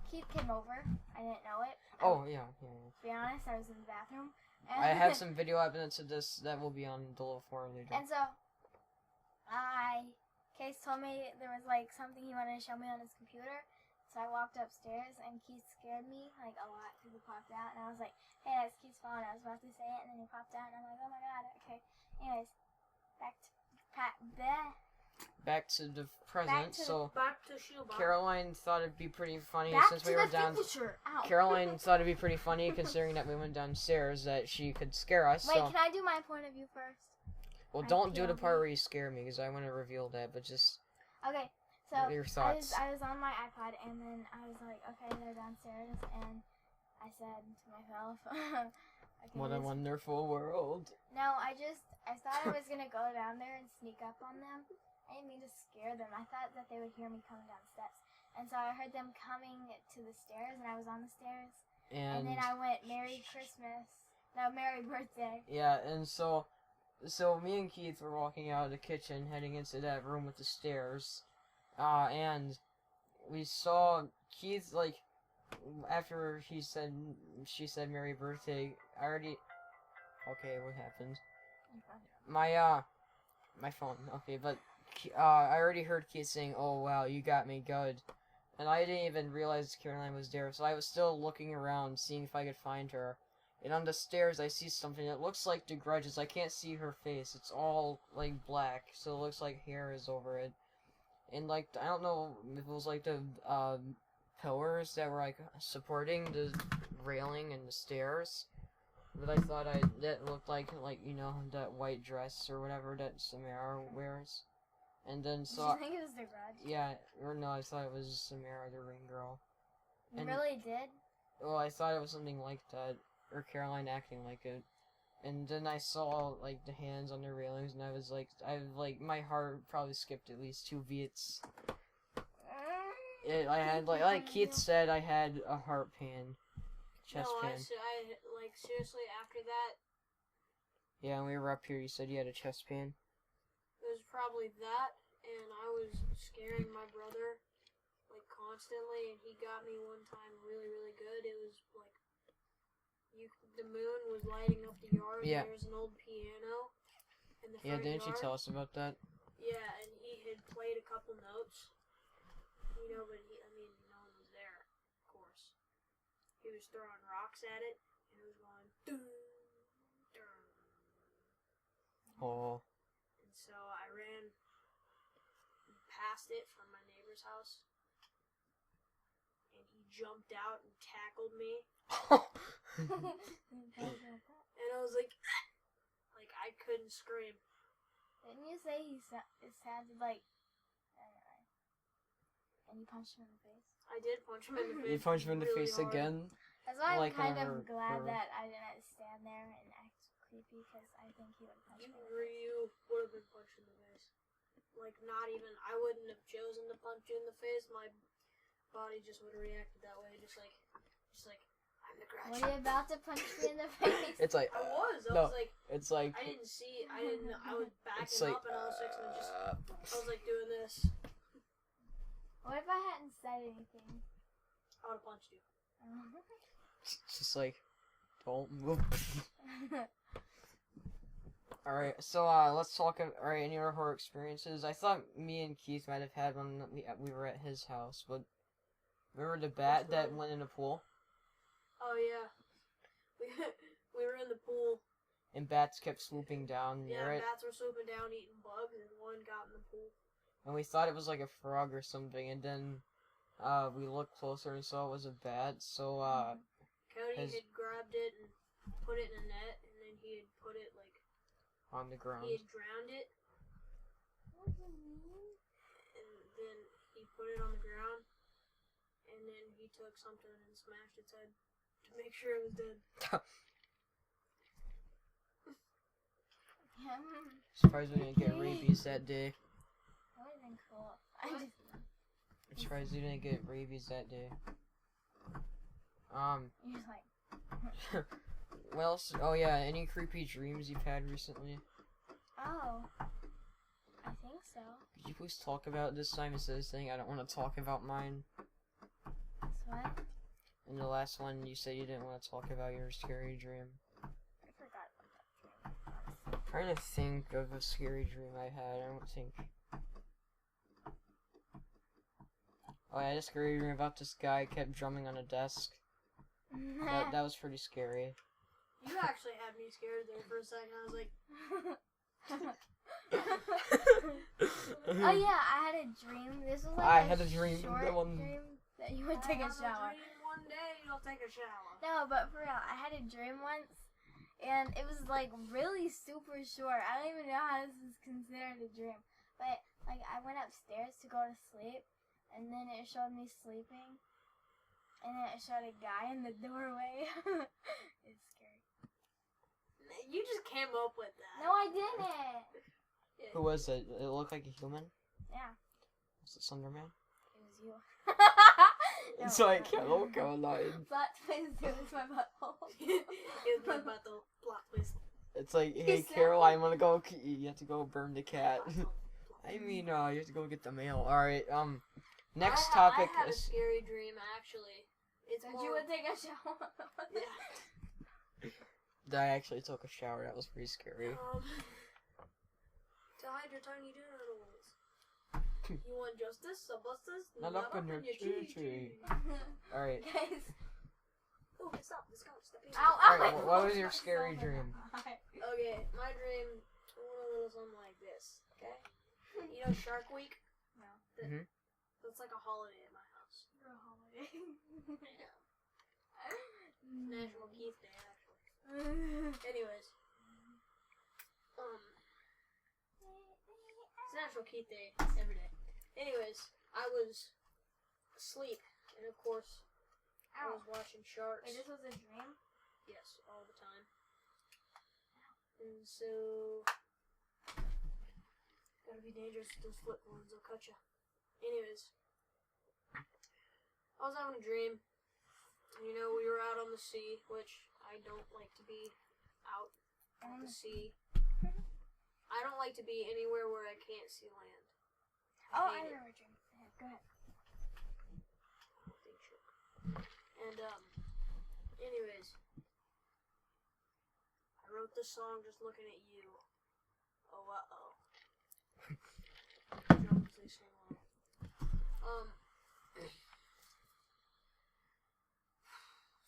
Speaker 2: Keith came over. I didn't know it.
Speaker 1: Oh, yeah.
Speaker 2: To be honest, I was in the bathroom. And
Speaker 1: I have some video evidence of this that will be on the little forum later.
Speaker 2: And so, Case told me there was like something he wanted to show me on his computer. So I walked upstairs and Keith scared me like a lot because he popped out and I was like, "Hey, that's Keith's phone." I was about to say it and then he popped out and I'm like, "Oh my god." Okay. Anyways,
Speaker 1: Back to the present. So
Speaker 3: Back to shoebox.
Speaker 1: Caroline thought it'd be pretty funny
Speaker 2: back
Speaker 1: since
Speaker 2: to
Speaker 1: we were
Speaker 2: the
Speaker 1: down.
Speaker 2: future. Ow.
Speaker 1: Caroline thought it'd be pretty funny considering that we went downstairs that she could scare us.
Speaker 2: Wait,
Speaker 1: So
Speaker 2: can I do my point of view first?
Speaker 1: well,
Speaker 2: I
Speaker 1: don't do the
Speaker 2: POV.
Speaker 1: part where you scare me because I want to reveal that. But just
Speaker 2: Okay, so
Speaker 1: what are your thoughts?
Speaker 2: I was on my iPod and then I was like, okay, they're downstairs, and I said to myself, okay,
Speaker 1: What a
Speaker 2: this-
Speaker 1: wonderful world.
Speaker 2: No, I thought I was gonna go down there and sneak up on them. I didn't mean to scare them. I thought that they would hear me coming down the steps, and so I heard them coming to the stairs, and I was on the stairs, and then I went, "Merry Christmas." No, Merry Birthday.
Speaker 1: yeah, and so me and Keith were walking out of the kitchen, heading into that room with the stairs, and we saw Keith, like, after she said Merry Birthday, okay, what happened? My phone, okay, but, I already heard Keith saying, "Oh, wow, you got me good," and I didn't even realize Caroline was there, so I was still looking around, seeing if I could find her. And on the stairs, I see something that looks like the Grudges. I can't see her face. It's all, like, black, so it looks like hair is over it. And, like, I don't know if it was, like, the, pillars that were, like, supporting the railing and the stairs. But I thought that looked like, you know, that white dress or whatever that Samara wears. And then,
Speaker 2: Did
Speaker 1: so,
Speaker 2: you think it was the Grudge?
Speaker 1: yeah, or no, I thought it was Samara, the ring girl.
Speaker 2: You
Speaker 1: and-
Speaker 2: really did?
Speaker 1: Well, I thought it was something like that, or Caroline acting like it. And then I saw, like, the hands on the railings, and I was like, my heart probably skipped at least 2 beats. I had, like Keith said, I had a heart pain. Chest
Speaker 3: no,
Speaker 1: pain.
Speaker 3: I like seriously after that,
Speaker 1: Yeah, when we were up here, you said you had a chest pain.
Speaker 3: it was probably that, and I was scaring my brother like constantly, and he got me one time really, really good. It was like the moon was lighting up the yard.
Speaker 1: Yeah.
Speaker 3: And there was an old piano in the front
Speaker 1: Yeah, didn't you
Speaker 3: yard.
Speaker 1: tell us about that?
Speaker 3: Yeah, and he had played a couple notes, you know, but no one was there, of course. He was throwing rocks at it, and it was going dun, dun.
Speaker 1: Oh.
Speaker 3: And so I ran past it from my neighbor's house, and he jumped out and tackled me, and I was like I couldn't scream.
Speaker 2: Didn't you say it sounded like... Anyway. And you punched him in the face?
Speaker 3: I did punch him in the face.
Speaker 1: You punched him in the
Speaker 3: really
Speaker 1: face
Speaker 3: hard.
Speaker 1: again?
Speaker 2: That's why
Speaker 1: Like
Speaker 2: I'm kind
Speaker 1: on
Speaker 2: of glad
Speaker 1: her-
Speaker 2: that I didn't stand there and act creepy, because I think he would have punched me.
Speaker 3: You would have been punched in the face. Like, not even, I wouldn't have chosen to punch you in the face. My body just would have reacted that way. Just like, I'm the Grudge.
Speaker 2: Were you about to punch me in the face?
Speaker 1: It's like,
Speaker 3: I was
Speaker 1: no.
Speaker 3: like,
Speaker 1: it's like,
Speaker 3: I didn't see, I was
Speaker 1: it's
Speaker 3: backing
Speaker 1: like,
Speaker 3: up and all of a sudden I was like doing this.
Speaker 2: What if I hadn't said anything?
Speaker 3: I would have punched you.
Speaker 1: it's just like, don't move. Alright, so let's talk. Alright, any other horror experiences? I thought me and Keith might have had one. We were at his house, but remember the bat
Speaker 3: Which
Speaker 1: that
Speaker 3: one?
Speaker 1: went in the pool,
Speaker 3: Oh yeah, we were in the pool.
Speaker 1: and bats kept swooping down
Speaker 3: Yeah,
Speaker 1: near it,
Speaker 3: bats were swooping down eating bugs, and one got in the pool.
Speaker 1: and we thought it was like a frog or something, and then we looked closer and saw it was a bat. So
Speaker 3: Cody
Speaker 1: Has-
Speaker 3: had grabbed it and put it in a net, and then he had put it like
Speaker 1: on the ground.
Speaker 3: he had drowned it,
Speaker 2: What do you mean?
Speaker 3: and then he put it on the ground, and then he took something and smashed its head to make sure it was dead.
Speaker 1: Surprised we didn't get rabies that day.
Speaker 2: That would have been cool.
Speaker 1: I'm surprised we didn't get rabies that day.
Speaker 2: You're just like,
Speaker 1: Well, oh yeah, any creepy dreams you've had recently?
Speaker 2: oh, I think so.
Speaker 1: Could you please talk about it this time instead of saying I don't want to talk about mine?
Speaker 2: That's what?
Speaker 1: In the last one, you said you didn't want to talk about your scary dream.
Speaker 2: I forgot about that dream.
Speaker 1: I'm trying to think of a scary dream I had. I don't think. Oh, I had a scary dream about this guy kept drumming on a desk. That was pretty scary.
Speaker 3: You actually had me scared there for a second. I was like,
Speaker 2: Oh yeah, I had a dream. This was like
Speaker 1: I had a dream,
Speaker 2: short
Speaker 1: the one-
Speaker 2: dream that you would take a
Speaker 3: I have
Speaker 2: shower.
Speaker 3: dream one day you'll take a shower.
Speaker 2: No, but for real, I had a dream once, and it was like really super short. I don't even know how this is considered a dream, but like I went upstairs to go to sleep, and then it showed me sleeping, and then it showed a guy in the doorway. It's scary.
Speaker 3: You just came up with that.
Speaker 2: No, I didn't.
Speaker 1: Who was it? It looked like a human?
Speaker 2: Yeah,
Speaker 1: Was it Slenderman?
Speaker 2: it was you. No,
Speaker 1: It's like,
Speaker 2: not
Speaker 1: hello,
Speaker 2: you.
Speaker 1: Caroline.
Speaker 2: Plot twist, it was my butthole.
Speaker 3: It was my butthole. Plot twist.
Speaker 1: It's like,
Speaker 2: He
Speaker 1: hey,
Speaker 2: said-
Speaker 1: Caroline, wanna go? You have to go burn the cat. I mean, you have to go get the mail. Alright, next topic
Speaker 3: I had a
Speaker 1: is.
Speaker 3: scary dream, actually. It's
Speaker 2: Said
Speaker 3: more...
Speaker 2: you would take a shower.
Speaker 3: Yeah.
Speaker 1: I actually took a shower. That was pretty scary.
Speaker 3: To hide your tiny genitals. You want justice? Justice?
Speaker 1: Not up in your chee-chee. Alright.
Speaker 2: Guys.
Speaker 3: Oh, stop. This guy stepping.
Speaker 2: Ow, ow.
Speaker 1: Alright, what was your scary dream?
Speaker 3: Okay, my dream went a little something like this, okay? You know Shark Week?
Speaker 2: No.
Speaker 1: Mhm.
Speaker 3: That's like a holiday at my house.
Speaker 2: You're a holiday.
Speaker 3: National Keith Day, actually. Anyways. It's National Keith Day every day. Anyways, I was asleep, and of course, I
Speaker 2: Ow.
Speaker 3: was watching sharks.
Speaker 2: Wait, this was a dream?
Speaker 3: Yes, all the time. And so, gotta be dangerous with those flip ones, they'll cut you. Anyways, I was having a dream. You know, we were out on the sea, which I don't like to be out on the sea. I don't like to be anywhere where I can't see land.
Speaker 2: Oh, I
Speaker 3: hate it.
Speaker 2: remember dreams. Yeah, go ahead.
Speaker 3: And, anyways, I wrote this song just looking at you. Oh, uh-oh. Drums, they sing along.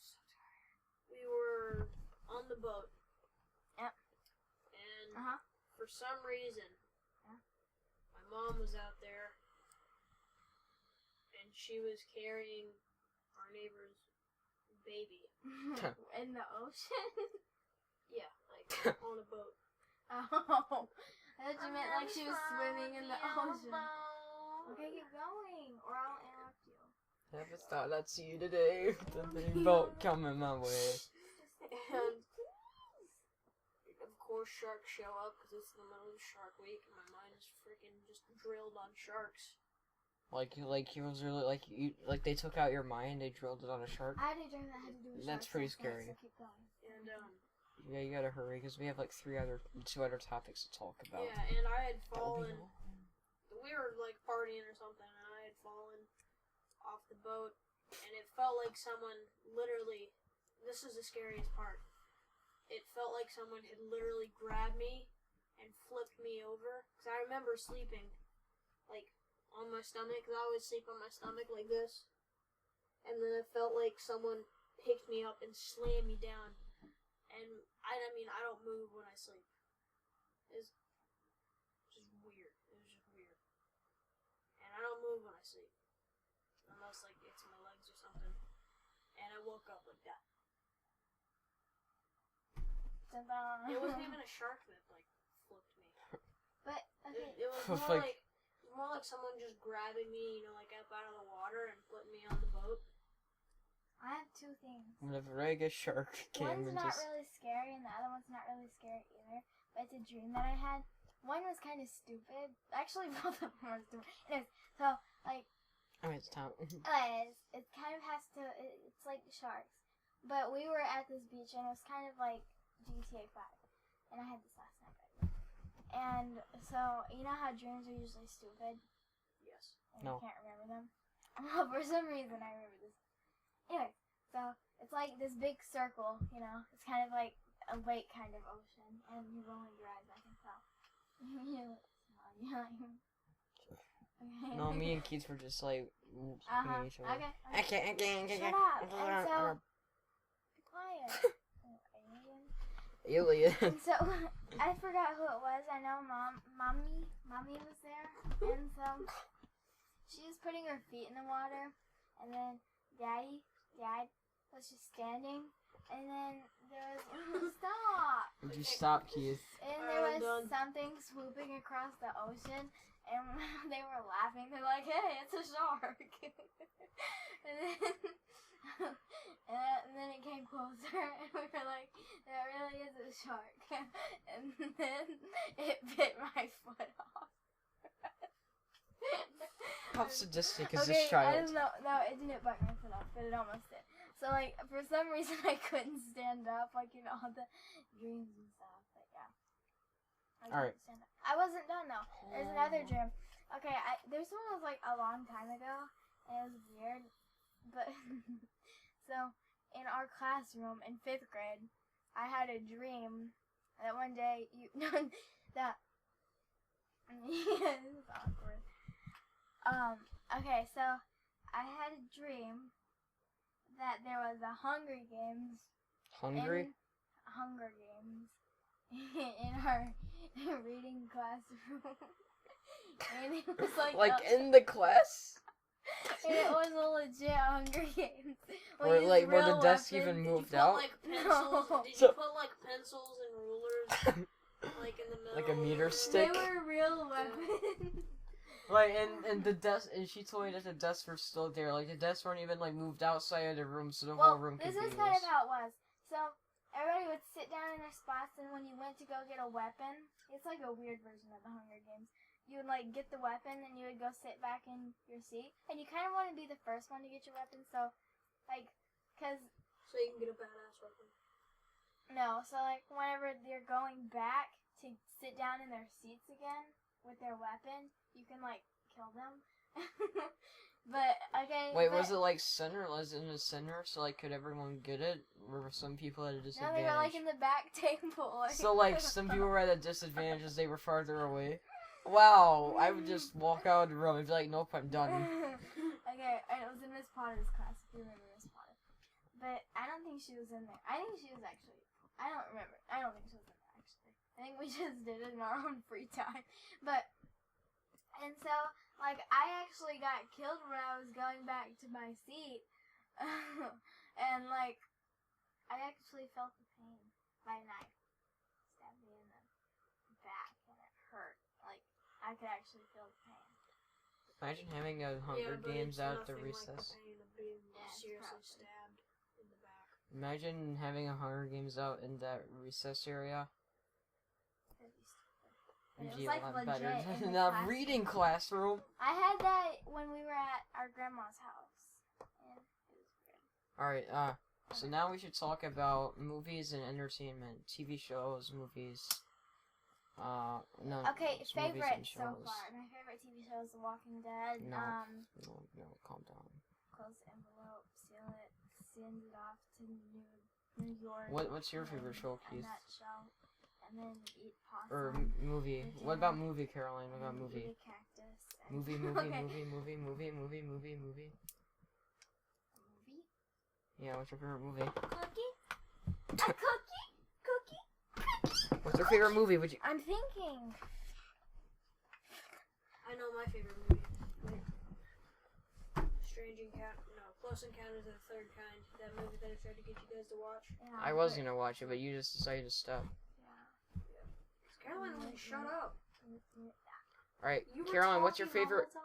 Speaker 3: So tired. We were on the boat.
Speaker 2: Yep.
Speaker 3: And
Speaker 2: Uh-huh.
Speaker 3: for some reason,
Speaker 2: Yeah.
Speaker 3: my mom was out there, and she was carrying our neighbor's baby.
Speaker 2: In the ocean?
Speaker 3: Yeah, like on a boat.
Speaker 2: Oh. I thought you meant like she was swimming in the ocean. Okay, keep going, or I'll interrupt you.
Speaker 1: Never thought I'd see you today. The big boat coming my way.
Speaker 3: And of course, sharks show up because it's the middle of Shark Week, and my mind is freaking just drilled on sharks.
Speaker 1: Like it was really like they took out your mind. They drilled it on a shark.
Speaker 2: I had a dream that had to do with
Speaker 1: That's
Speaker 2: sharks
Speaker 1: pretty
Speaker 2: last night,
Speaker 1: scary.
Speaker 2: so keep going.
Speaker 3: And
Speaker 1: Yeah, you gotta hurry because we have like two other topics to talk about.
Speaker 3: yeah, and I had
Speaker 1: That'll be
Speaker 3: fallen.
Speaker 1: all.
Speaker 3: We were like partying or something, and I had fallen off the boat, and it felt like someone literally. This is the scariest part. It felt like someone had literally grabbed me and flipped me over. Because I remember sleeping, like, on my stomach. Because I always sleep on my stomach like this. And then it felt like someone picked me up and slammed me down. And I mean, I don't move when I sleep. It's just weird. It was just weird. And I don't move when I sleep. Unless, like, it's my legs or something. And I woke up like that.
Speaker 2: Ta-da.
Speaker 3: It wasn't even a shark that, like, flipped me.
Speaker 2: But, okay.
Speaker 3: It was more like someone just grabbing me, you know, like, up out of the water and putting me on the boat.
Speaker 2: I have two things.
Speaker 1: Whenever I get shark came
Speaker 2: One's
Speaker 1: and
Speaker 2: not
Speaker 1: just
Speaker 2: really scary, and the other one's not really scary either. But it's a dream that I had. One was kind of stupid. Actually, both of them were stupid. Anyways, so, like,
Speaker 1: it's time.
Speaker 2: it kind of has to, it's like sharks. But we were at this beach, and it was kind of like GTA 5. And I had this last night, by the way. And so, you know how dreams are usually stupid?
Speaker 3: Yes.
Speaker 2: And
Speaker 1: No.
Speaker 2: you can't remember them? Well, for some reason, I remember this. Anyway, so it's like this big circle, you know. It's kind of like a lake kind of ocean, and you're rolling your eyes, I can tell. You're smiling. Okay.
Speaker 1: No, me and Keith were just like looking at each other.
Speaker 2: Okay.
Speaker 1: Okay.
Speaker 2: Shut up. And so, be quiet. Alien.
Speaker 1: Alien.
Speaker 2: And so, I forgot who it was. I know mommy was there, and so she was putting her feet in the water, and then Dad was just standing, and then there was stop.
Speaker 1: Would you stop, Keith?
Speaker 2: And there was something swooping across the ocean, and they were laughing. They're like, "Hey, it's a shark!" and then it came closer, and we were like, "That really is a shark." And then it bit my foot off.
Speaker 1: How sadistic is
Speaker 2: Okay,
Speaker 1: this child?
Speaker 2: I don't know. No, it didn't bite my foot off, but it almost did. So, like, for some reason, I couldn't stand up, like, you know, all the dreams and stuff. But yeah,
Speaker 1: Alright.
Speaker 2: stand up. I wasn't done though. There's another dream. Okay, this one was like a long time ago, and it was weird. But so in our classroom in 5th grade, I had a dream that one day that yeah, this is awkward. Okay, so I had a dream that there was a Hunger Games.
Speaker 1: Hungry?
Speaker 2: Hunger Games in our reading classroom. And it was like
Speaker 1: in the class?
Speaker 2: and it was a legit Hunger Games.
Speaker 1: Or
Speaker 2: We
Speaker 1: like
Speaker 2: used
Speaker 1: where the
Speaker 2: real
Speaker 1: desk
Speaker 2: weapons.
Speaker 1: even
Speaker 3: Did you
Speaker 1: moved
Speaker 3: put,
Speaker 1: out?
Speaker 3: like, pencils?
Speaker 2: No.
Speaker 3: Did you put, like, pencils and rulers, like, in the middle?
Speaker 1: Like a meter
Speaker 3: of the
Speaker 1: stick?
Speaker 2: They were real weapons.
Speaker 1: Like and the desk, and she told me that the desks were still there. Like the desks weren't even like moved outside of the room, so the whole room could
Speaker 2: this
Speaker 1: be
Speaker 2: is kind of
Speaker 1: used.
Speaker 2: how it was. So everybody would sit down in their spots, and when you went to go get a weapon, it's like a weird version of the Hunger Games. You would like get the weapon, and you would go sit back in your seat, and you kind of want to be the first one to get your weapon. So, like, cause
Speaker 3: So you can get a badass weapon.
Speaker 2: no, so like whenever they're going back to sit down in their seats again with their weapon, you can like kill them. But okay.
Speaker 1: Wait, was it like center? Was it in the center? So like, could everyone get it? Or were some people at a
Speaker 2: No,
Speaker 1: disadvantage?
Speaker 2: they were like in the back table.
Speaker 1: So like, some people were at a disadvantage as they were farther away. Wow, I would just walk out of the room and be like, nope, I'm done.
Speaker 2: Okay, it was in Miss Potter's class, if you remember Miss Potter. But I don't think she was in there. I think she was actually. I don't remember. I don't think she was in there actually. I think we just did it in our own free time. But and so like I actually got killed when I was going back to my seat, and like I actually felt the pain. My knife stabbed me in the back, and it hurt. Like I could actually feel the pain.
Speaker 1: Imagine having a Hunger
Speaker 3: but
Speaker 1: Games
Speaker 3: it's
Speaker 1: out at the
Speaker 3: nothing
Speaker 1: recess.
Speaker 3: Like the pain of being
Speaker 2: Yeah, it's
Speaker 3: seriously
Speaker 2: probably.
Speaker 3: stabbed in the back.
Speaker 1: Imagine having a Hunger Games out in that recess area.
Speaker 2: But it
Speaker 1: It'd be
Speaker 2: was
Speaker 1: a
Speaker 2: like
Speaker 1: lot
Speaker 2: legit
Speaker 1: better
Speaker 2: in
Speaker 1: than
Speaker 2: the
Speaker 1: a reading classroom.
Speaker 2: I had that when we were at our grandma's house. And it was weird.
Speaker 1: Alright, so now we should talk about movies and entertainment. TV shows, movies. No.
Speaker 2: Okay,
Speaker 1: it's movies and
Speaker 2: favorite so
Speaker 1: shows.
Speaker 2: far. My favorite TV show is The Walking Dead.
Speaker 1: No. No, calm down.
Speaker 2: Close the envelope, seal it, send it off to New York.
Speaker 1: What's your favorite show,
Speaker 2: in
Speaker 1: Keith?
Speaker 2: a nutshell. And and then eat possum.
Speaker 1: Or movie.
Speaker 2: For
Speaker 1: What about
Speaker 2: dinner,
Speaker 1: movie, Caroline? What about
Speaker 2: and
Speaker 1: movie?
Speaker 2: Eat a cactus. and-
Speaker 1: Movie.
Speaker 2: Okay.
Speaker 1: Movie.
Speaker 2: Movie?
Speaker 1: Yeah, what's your favorite movie?
Speaker 2: Cookie? A cookie? Cookie?
Speaker 1: What's your favorite movie? Would you?
Speaker 2: I'm thinking.
Speaker 3: I know my favorite movie. Wait. Strange Encounter. No, Close Encounters of the Third Kind. That movie that I tried to get you guys to watch.
Speaker 2: Yeah,
Speaker 1: I was gonna watch it, but you just decided to stop.
Speaker 3: Caroline, shut up.
Speaker 1: All right,
Speaker 3: You were
Speaker 1: Caroline, what's your
Speaker 3: talking the
Speaker 1: favorite?
Speaker 3: whole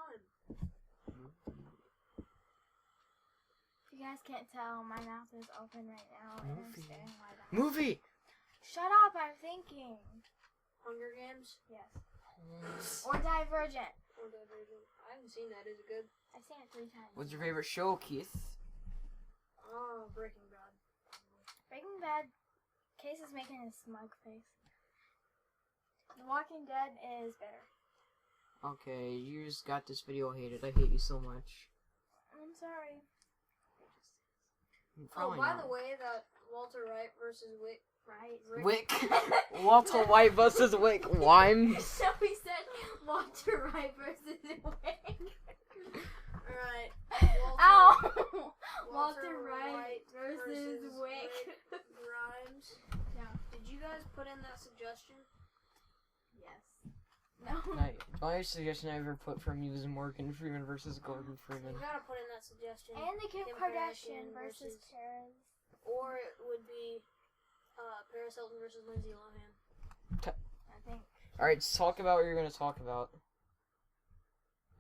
Speaker 3: time.
Speaker 2: If you guys can't tell, my mouth is open right now, and I'm
Speaker 1: Movie.
Speaker 2: staring wide eyed.
Speaker 1: Movie.
Speaker 2: Shut up! I'm thinking.
Speaker 3: Hunger Games
Speaker 2: Yes. Or Divergent.
Speaker 3: or Divergent. I haven't seen that. Is it good?
Speaker 2: I've seen it 3 times.
Speaker 1: What's your favorite show, Keith?
Speaker 3: Oh, Breaking Bad.
Speaker 2: Breaking Bad. Case is making a smug face. The Walking Dead is better.
Speaker 1: Okay, you just got this video hated. I hate you so much.
Speaker 2: I'm sorry.
Speaker 1: Probably
Speaker 3: oh, by
Speaker 1: not.
Speaker 3: the way, that Walter White versus Rick.
Speaker 1: Wick. Walter White versus Wick. Wimes.
Speaker 2: So we said Walter White versus Wick.
Speaker 3: Alright.
Speaker 2: Ow! Walter White versus Wick.
Speaker 3: Grimes.
Speaker 2: No.
Speaker 3: Did you guys put in that suggestion?
Speaker 2: Yes. No.
Speaker 1: The only suggestion I ever put from you was Morgan Freeman versus Gordon
Speaker 3: So
Speaker 1: Freeman.
Speaker 3: you gotta put in that suggestion.
Speaker 2: And the Kim
Speaker 3: Kim
Speaker 2: Kardashian
Speaker 3: Kardashian
Speaker 2: versus
Speaker 3: versus-
Speaker 2: Paris.
Speaker 3: Or it would be Paris Hilton versus Lindsay Lohan.
Speaker 2: I think.
Speaker 1: Alright, let's talk about what you're gonna talk about.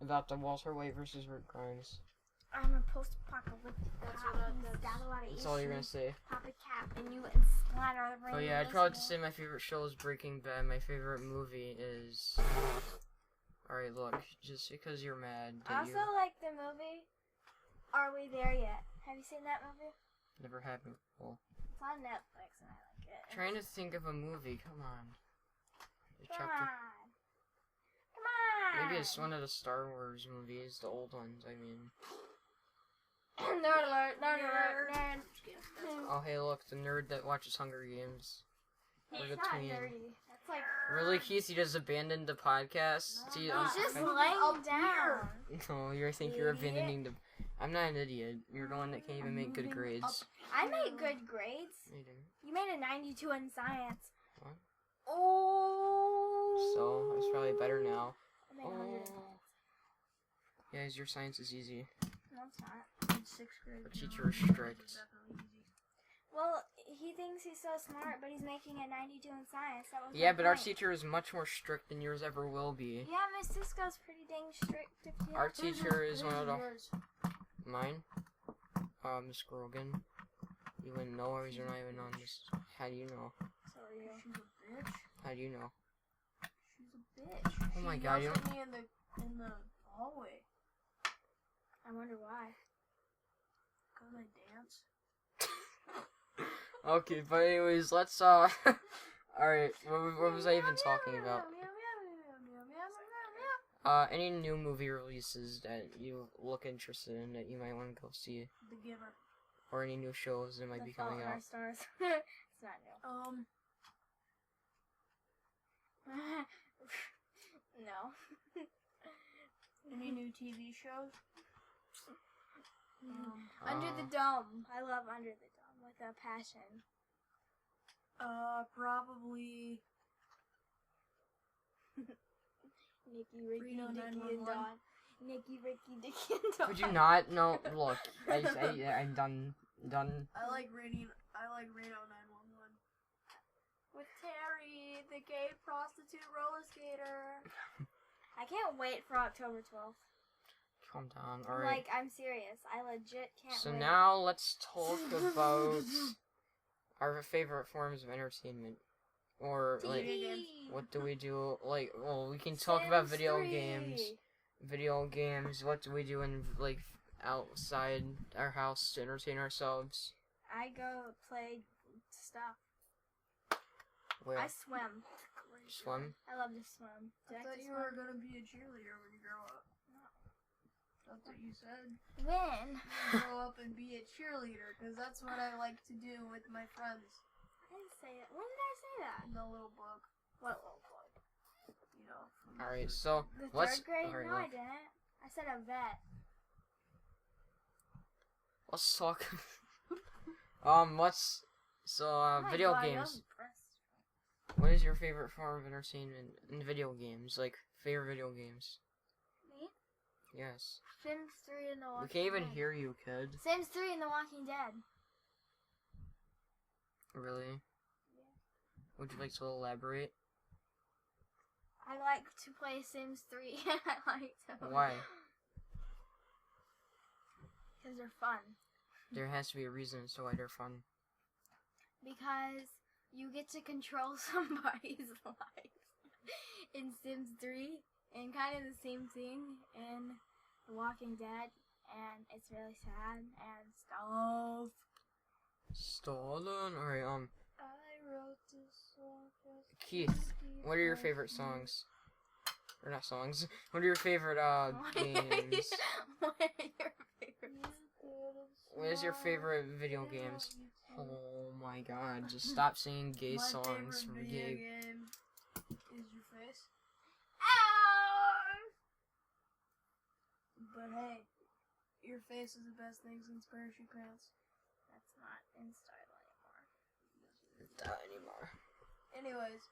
Speaker 1: About the Walter White versus Rick Grimes.
Speaker 2: I'm a post-apocalyptic
Speaker 3: That's
Speaker 2: cop.
Speaker 3: what I-
Speaker 2: and
Speaker 3: that's-
Speaker 2: got a lot of
Speaker 1: That's all you're gonna
Speaker 2: issues.
Speaker 1: say.
Speaker 2: Pop a cap and you and splatter the brain.
Speaker 1: Oh yeah, I'd probably have to say my favorite show is Breaking Bad. My favorite movie is... Alright, look, just because you're mad
Speaker 2: I
Speaker 1: that
Speaker 2: also
Speaker 1: you
Speaker 2: like the movie Are We There Yet? Have you seen that movie?
Speaker 1: never had me before.
Speaker 2: It's on Netflix and I like it.
Speaker 1: Trying to think of a movie, come on. The
Speaker 2: Come
Speaker 1: chapter-
Speaker 2: on. Come on.
Speaker 1: Maybe it's one of the Star Wars movies, the old ones, I mean.
Speaker 2: Nerd alert, nerd alert, nerd.
Speaker 1: Oh hey look, the nerd that watches Hunger Games.
Speaker 2: It's
Speaker 1: We're
Speaker 2: not
Speaker 1: between.
Speaker 2: nerdy. That's like...
Speaker 1: Really, Keith, you just abandoned the podcast? See,
Speaker 3: not.
Speaker 2: He's just
Speaker 1: okay.
Speaker 2: laying down.
Speaker 1: No, you think you're
Speaker 2: Idiot.
Speaker 1: abandoning the... I'm not an idiot. You're the one that can't even make good
Speaker 3: Moving
Speaker 1: grades.
Speaker 2: I made good grades.
Speaker 1: You do.
Speaker 2: You made a 92 in science.
Speaker 1: What?
Speaker 2: Oh.
Speaker 1: So, it's probably better now.
Speaker 2: I made 100.
Speaker 1: Yeah, your science is easy.
Speaker 2: No, it's not.
Speaker 3: In 6th grade.
Speaker 1: Our teacher is strict.
Speaker 2: Well, he thinks he's so smart, but he's making a 92 in science. That was
Speaker 1: Yeah,
Speaker 2: my
Speaker 1: but our
Speaker 2: point.
Speaker 1: teacher is much more strict than yours ever will be.
Speaker 2: Yeah, Miss Cisco's pretty dang strict. If you
Speaker 1: Our
Speaker 2: have to-
Speaker 1: teacher is one of the...
Speaker 3: Yours.
Speaker 1: Mine? Miss Grogan. You wouldn't know or you're not even on this. How do you know?
Speaker 3: Sorry, she's a bitch.
Speaker 1: How do you know?
Speaker 3: She's a bitch.
Speaker 1: Oh my
Speaker 3: She
Speaker 1: God,
Speaker 3: yells
Speaker 1: you
Speaker 3: at me in the hallway.
Speaker 2: I wonder why.
Speaker 3: Cause I dance.
Speaker 1: Okay, but anyways, let's, Alright, what was I even talking about? Any new movie releases that you look interested in that you might want to go see?
Speaker 3: The Giver.
Speaker 1: Or any new shows that might
Speaker 2: The
Speaker 1: be
Speaker 2: Fault
Speaker 1: coming
Speaker 2: in Our
Speaker 1: out?
Speaker 2: Stars. It's not new. No.
Speaker 3: Any new TV shows?
Speaker 2: Under the Dome. I love Under the Dome with a passion.
Speaker 3: Probably.
Speaker 2: Nikki, Ricky,
Speaker 3: Reno
Speaker 2: Dicky, and
Speaker 3: 911.
Speaker 2: Dawn. Nikki, Ricky, Dicky, and Dawn.
Speaker 1: Could you not? No, look, I'm done.
Speaker 3: I like Reno 911. With Terry, the gay prostitute roller skater.
Speaker 2: I can't wait for October 12th.
Speaker 1: Calm down, alright.
Speaker 2: Like, I'm serious. I legit can't
Speaker 1: So
Speaker 2: wait.
Speaker 1: now let's talk about our favorite forms of entertainment. Or, like,
Speaker 2: TV.
Speaker 1: what do we do? Like, well, we can talk about
Speaker 2: Sims
Speaker 1: video
Speaker 2: 3.
Speaker 1: games. Video games, what do we do in, like, outside our house to entertain ourselves?
Speaker 2: I go play stuff.
Speaker 1: Where?
Speaker 2: I swim.
Speaker 1: Swim?
Speaker 2: I love to swim. Do
Speaker 3: I
Speaker 2: you
Speaker 3: thought
Speaker 2: like to
Speaker 3: you were gonna be a cheerleader when you grow up. That's what you said.
Speaker 2: swim? When?
Speaker 3: Grow up and be a cheerleader, because that's what I like to do with my friends.
Speaker 2: didn't say it. When did I say that?
Speaker 3: The little book.
Speaker 2: What little book?
Speaker 3: You know.
Speaker 1: Alright, so
Speaker 2: The
Speaker 1: let's
Speaker 2: third grade?
Speaker 1: alright,
Speaker 2: No, I
Speaker 1: look.
Speaker 2: didn't. I said a vet.
Speaker 1: Let's talk. Let's
Speaker 2: Oh my
Speaker 1: video
Speaker 2: God,
Speaker 1: games.
Speaker 2: that was impressive.
Speaker 1: What is your favorite form of entertainment in video games? Like favorite video games?
Speaker 2: Me?
Speaker 1: Yes.
Speaker 2: Sims 3 and The Walking
Speaker 1: We can't even
Speaker 2: Dead.
Speaker 1: hear you, kid.
Speaker 2: Sims 3 and The Walking Dead.
Speaker 1: Really? Would you like to elaborate?
Speaker 2: I like to play Sims 3 and I like to.
Speaker 1: Why?
Speaker 2: Because they're fun.
Speaker 1: There has to be a reason as to why they're fun.
Speaker 2: Because you get to control somebody's life in Sims 3 and kind of the same thing in The Walking Dead, and it's really sad and stuff.
Speaker 1: Stolen? Alright,
Speaker 2: I wrote this song.
Speaker 1: Keith, what are your favorite songs? Or not songs. What are your favorite, games?
Speaker 2: What are your favorite?
Speaker 1: What is your favorite video games? Oh my god, just stop singing gay songs from gay.
Speaker 3: game is your face.
Speaker 2: Ow!
Speaker 3: But hey, your face is the best thing since parachute pants.
Speaker 2: That's not in style anymore.
Speaker 1: Not anymore.
Speaker 3: Anyways,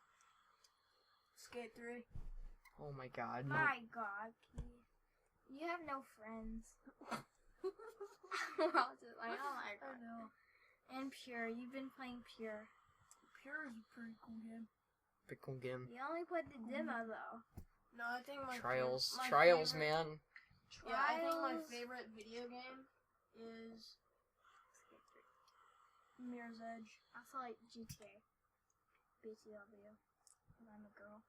Speaker 3: Skate 3.
Speaker 1: Oh my god, no.
Speaker 2: My God, Keith. You have no friends. We're all just like, oh my
Speaker 3: I
Speaker 2: God.
Speaker 3: know.
Speaker 2: And Pure. You've been playing Pure.
Speaker 3: Pure is a pretty cool game.
Speaker 1: Big cool game.
Speaker 2: You only played the demo, though.
Speaker 3: No, I think my
Speaker 1: Trials.
Speaker 3: my
Speaker 1: Trials,
Speaker 3: favorite-
Speaker 1: man.
Speaker 3: Yeah, I think my
Speaker 2: Trials.
Speaker 3: favorite video game is Mirror's Edge.
Speaker 2: I also like GTA. BTW. And I'm a girl.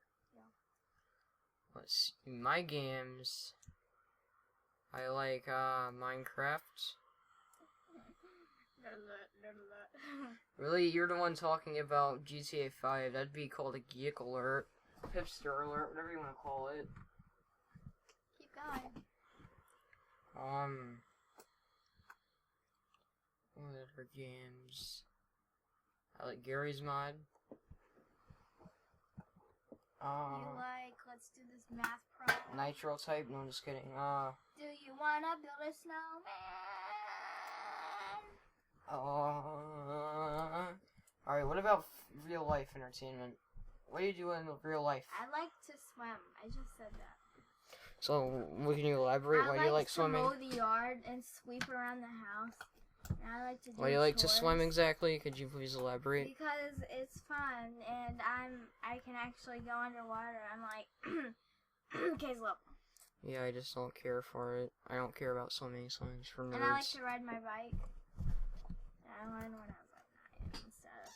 Speaker 1: Let's see. My games. I like, Minecraft. Really, you're the one talking about GTA 5. That'd be called a geek alert. Hipster alert, whatever you want to call it.
Speaker 2: Keep going.
Speaker 1: What other games? I like Gary's Mod.
Speaker 2: You like, let's do this math problem.
Speaker 1: Nitro type? No, I'm just kidding.
Speaker 2: Do you wanna build a snowman?
Speaker 1: Alright, what about real life entertainment? What do you do in real life?
Speaker 2: I like to swim. I just said that.
Speaker 1: So, can you elaborate? Why do you like
Speaker 2: to
Speaker 1: swimming?
Speaker 2: mow the yard and sweep around the house. And I like to do
Speaker 1: Why do you like to
Speaker 2: chores
Speaker 1: swim exactly? Could you please elaborate?
Speaker 2: Because it's fun and I can actually go underwater. I'm like, okay, look.
Speaker 1: Yeah, I just don't care for it. I don't care about swimming. Swimming's for nerds.
Speaker 2: And I like to ride my bike. And I learned when I was like 9 instead of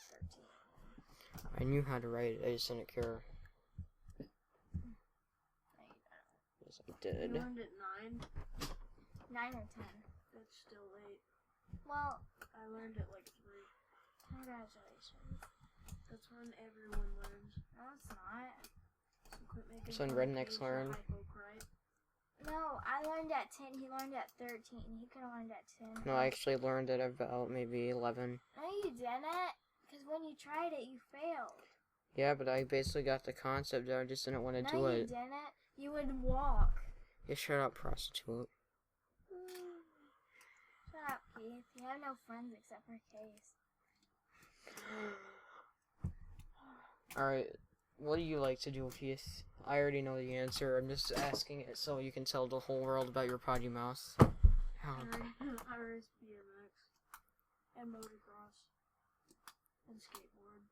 Speaker 2: 13.
Speaker 1: I knew how to ride it. I just didn't care.
Speaker 2: No, you don't.
Speaker 1: Yes, I did.
Speaker 3: You learned at 9.
Speaker 2: 9 or 10.
Speaker 3: That's still late.
Speaker 2: Well,
Speaker 3: I learned at like 3.
Speaker 2: congratulations.
Speaker 3: That's when everyone learns.
Speaker 2: No, it's not.
Speaker 3: So quit making
Speaker 1: So when
Speaker 3: fun of
Speaker 1: rednecks
Speaker 3: kids for
Speaker 1: learn.
Speaker 3: hypocrite.
Speaker 2: No, I learned at 10. He learned at 13. He could have learned at 10.
Speaker 1: No, I actually learned at about maybe 11.
Speaker 2: No, you didn't. Because when you tried it, you failed.
Speaker 1: Yeah, but I basically got the concept. I just didn't want to
Speaker 2: No,
Speaker 1: do
Speaker 2: you
Speaker 1: it.
Speaker 2: didn't. You would walk.
Speaker 1: Yeah, shut up, prostitute.
Speaker 2: Shut up, Keith. You have no friends except for Case.
Speaker 1: Alright, what do you like to do, Keith? I already know the answer. I'm just asking it so you can tell the whole world about your potty mouth.
Speaker 3: I race BMX and motocross and skateboard.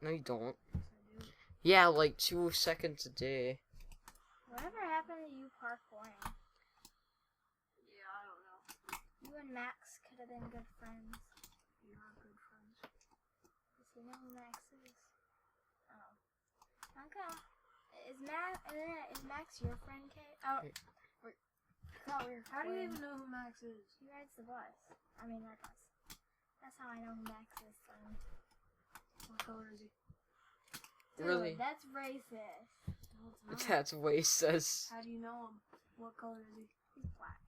Speaker 1: No, you don't.
Speaker 3: Yes, I do.
Speaker 1: Yeah, like 2 seconds a day.
Speaker 2: Whatever happened to you parkouring?
Speaker 3: Yeah, I don't know.
Speaker 2: You and Max could have been good friends.
Speaker 3: We are good friends.
Speaker 2: Does he know who Max is? Oh. Okay. Is Max your friend, Kate? Oh, we're
Speaker 3: How do you
Speaker 2: recording.
Speaker 3: even know who Max is?
Speaker 2: He rides the bus. I mean, our bus. That's how I know who Max is, son.
Speaker 3: What color is he?
Speaker 2: Dude,
Speaker 1: Really?
Speaker 2: that's racist.
Speaker 3: No, it's not.
Speaker 1: That's what he says.
Speaker 3: How do you know him? What color is he?
Speaker 2: He's black.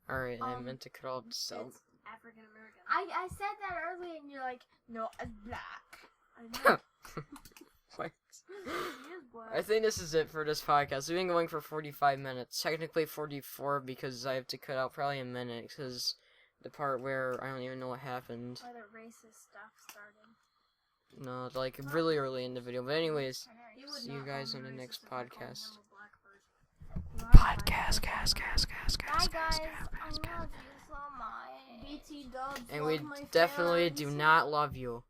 Speaker 1: Alright, I
Speaker 2: Um,
Speaker 1: meant to cut off the sound.
Speaker 2: It's
Speaker 3: African American.
Speaker 2: I said that earlier, and you're like, no, it's black.
Speaker 3: I know.
Speaker 1: What?
Speaker 3: He is black.
Speaker 1: I think this is it for this podcast. We've been going for 45 minutes. Technically 44 because I have to cut out probably a minute because the part where I don't even know what happened.
Speaker 2: Where the racist stuff started.
Speaker 1: No, like really early in the video. But anyways,
Speaker 3: You would
Speaker 1: see you
Speaker 3: not
Speaker 1: guys
Speaker 3: call
Speaker 1: on
Speaker 3: me
Speaker 1: the
Speaker 3: racist
Speaker 1: next
Speaker 3: if I called
Speaker 1: podcast.
Speaker 3: him a black person.
Speaker 2: You are
Speaker 1: Podcast,
Speaker 2: black. Bye, guys. I love you so much.
Speaker 3: BT Dubs.
Speaker 1: And we
Speaker 3: love my
Speaker 1: definitely
Speaker 3: fans.
Speaker 1: do not love you.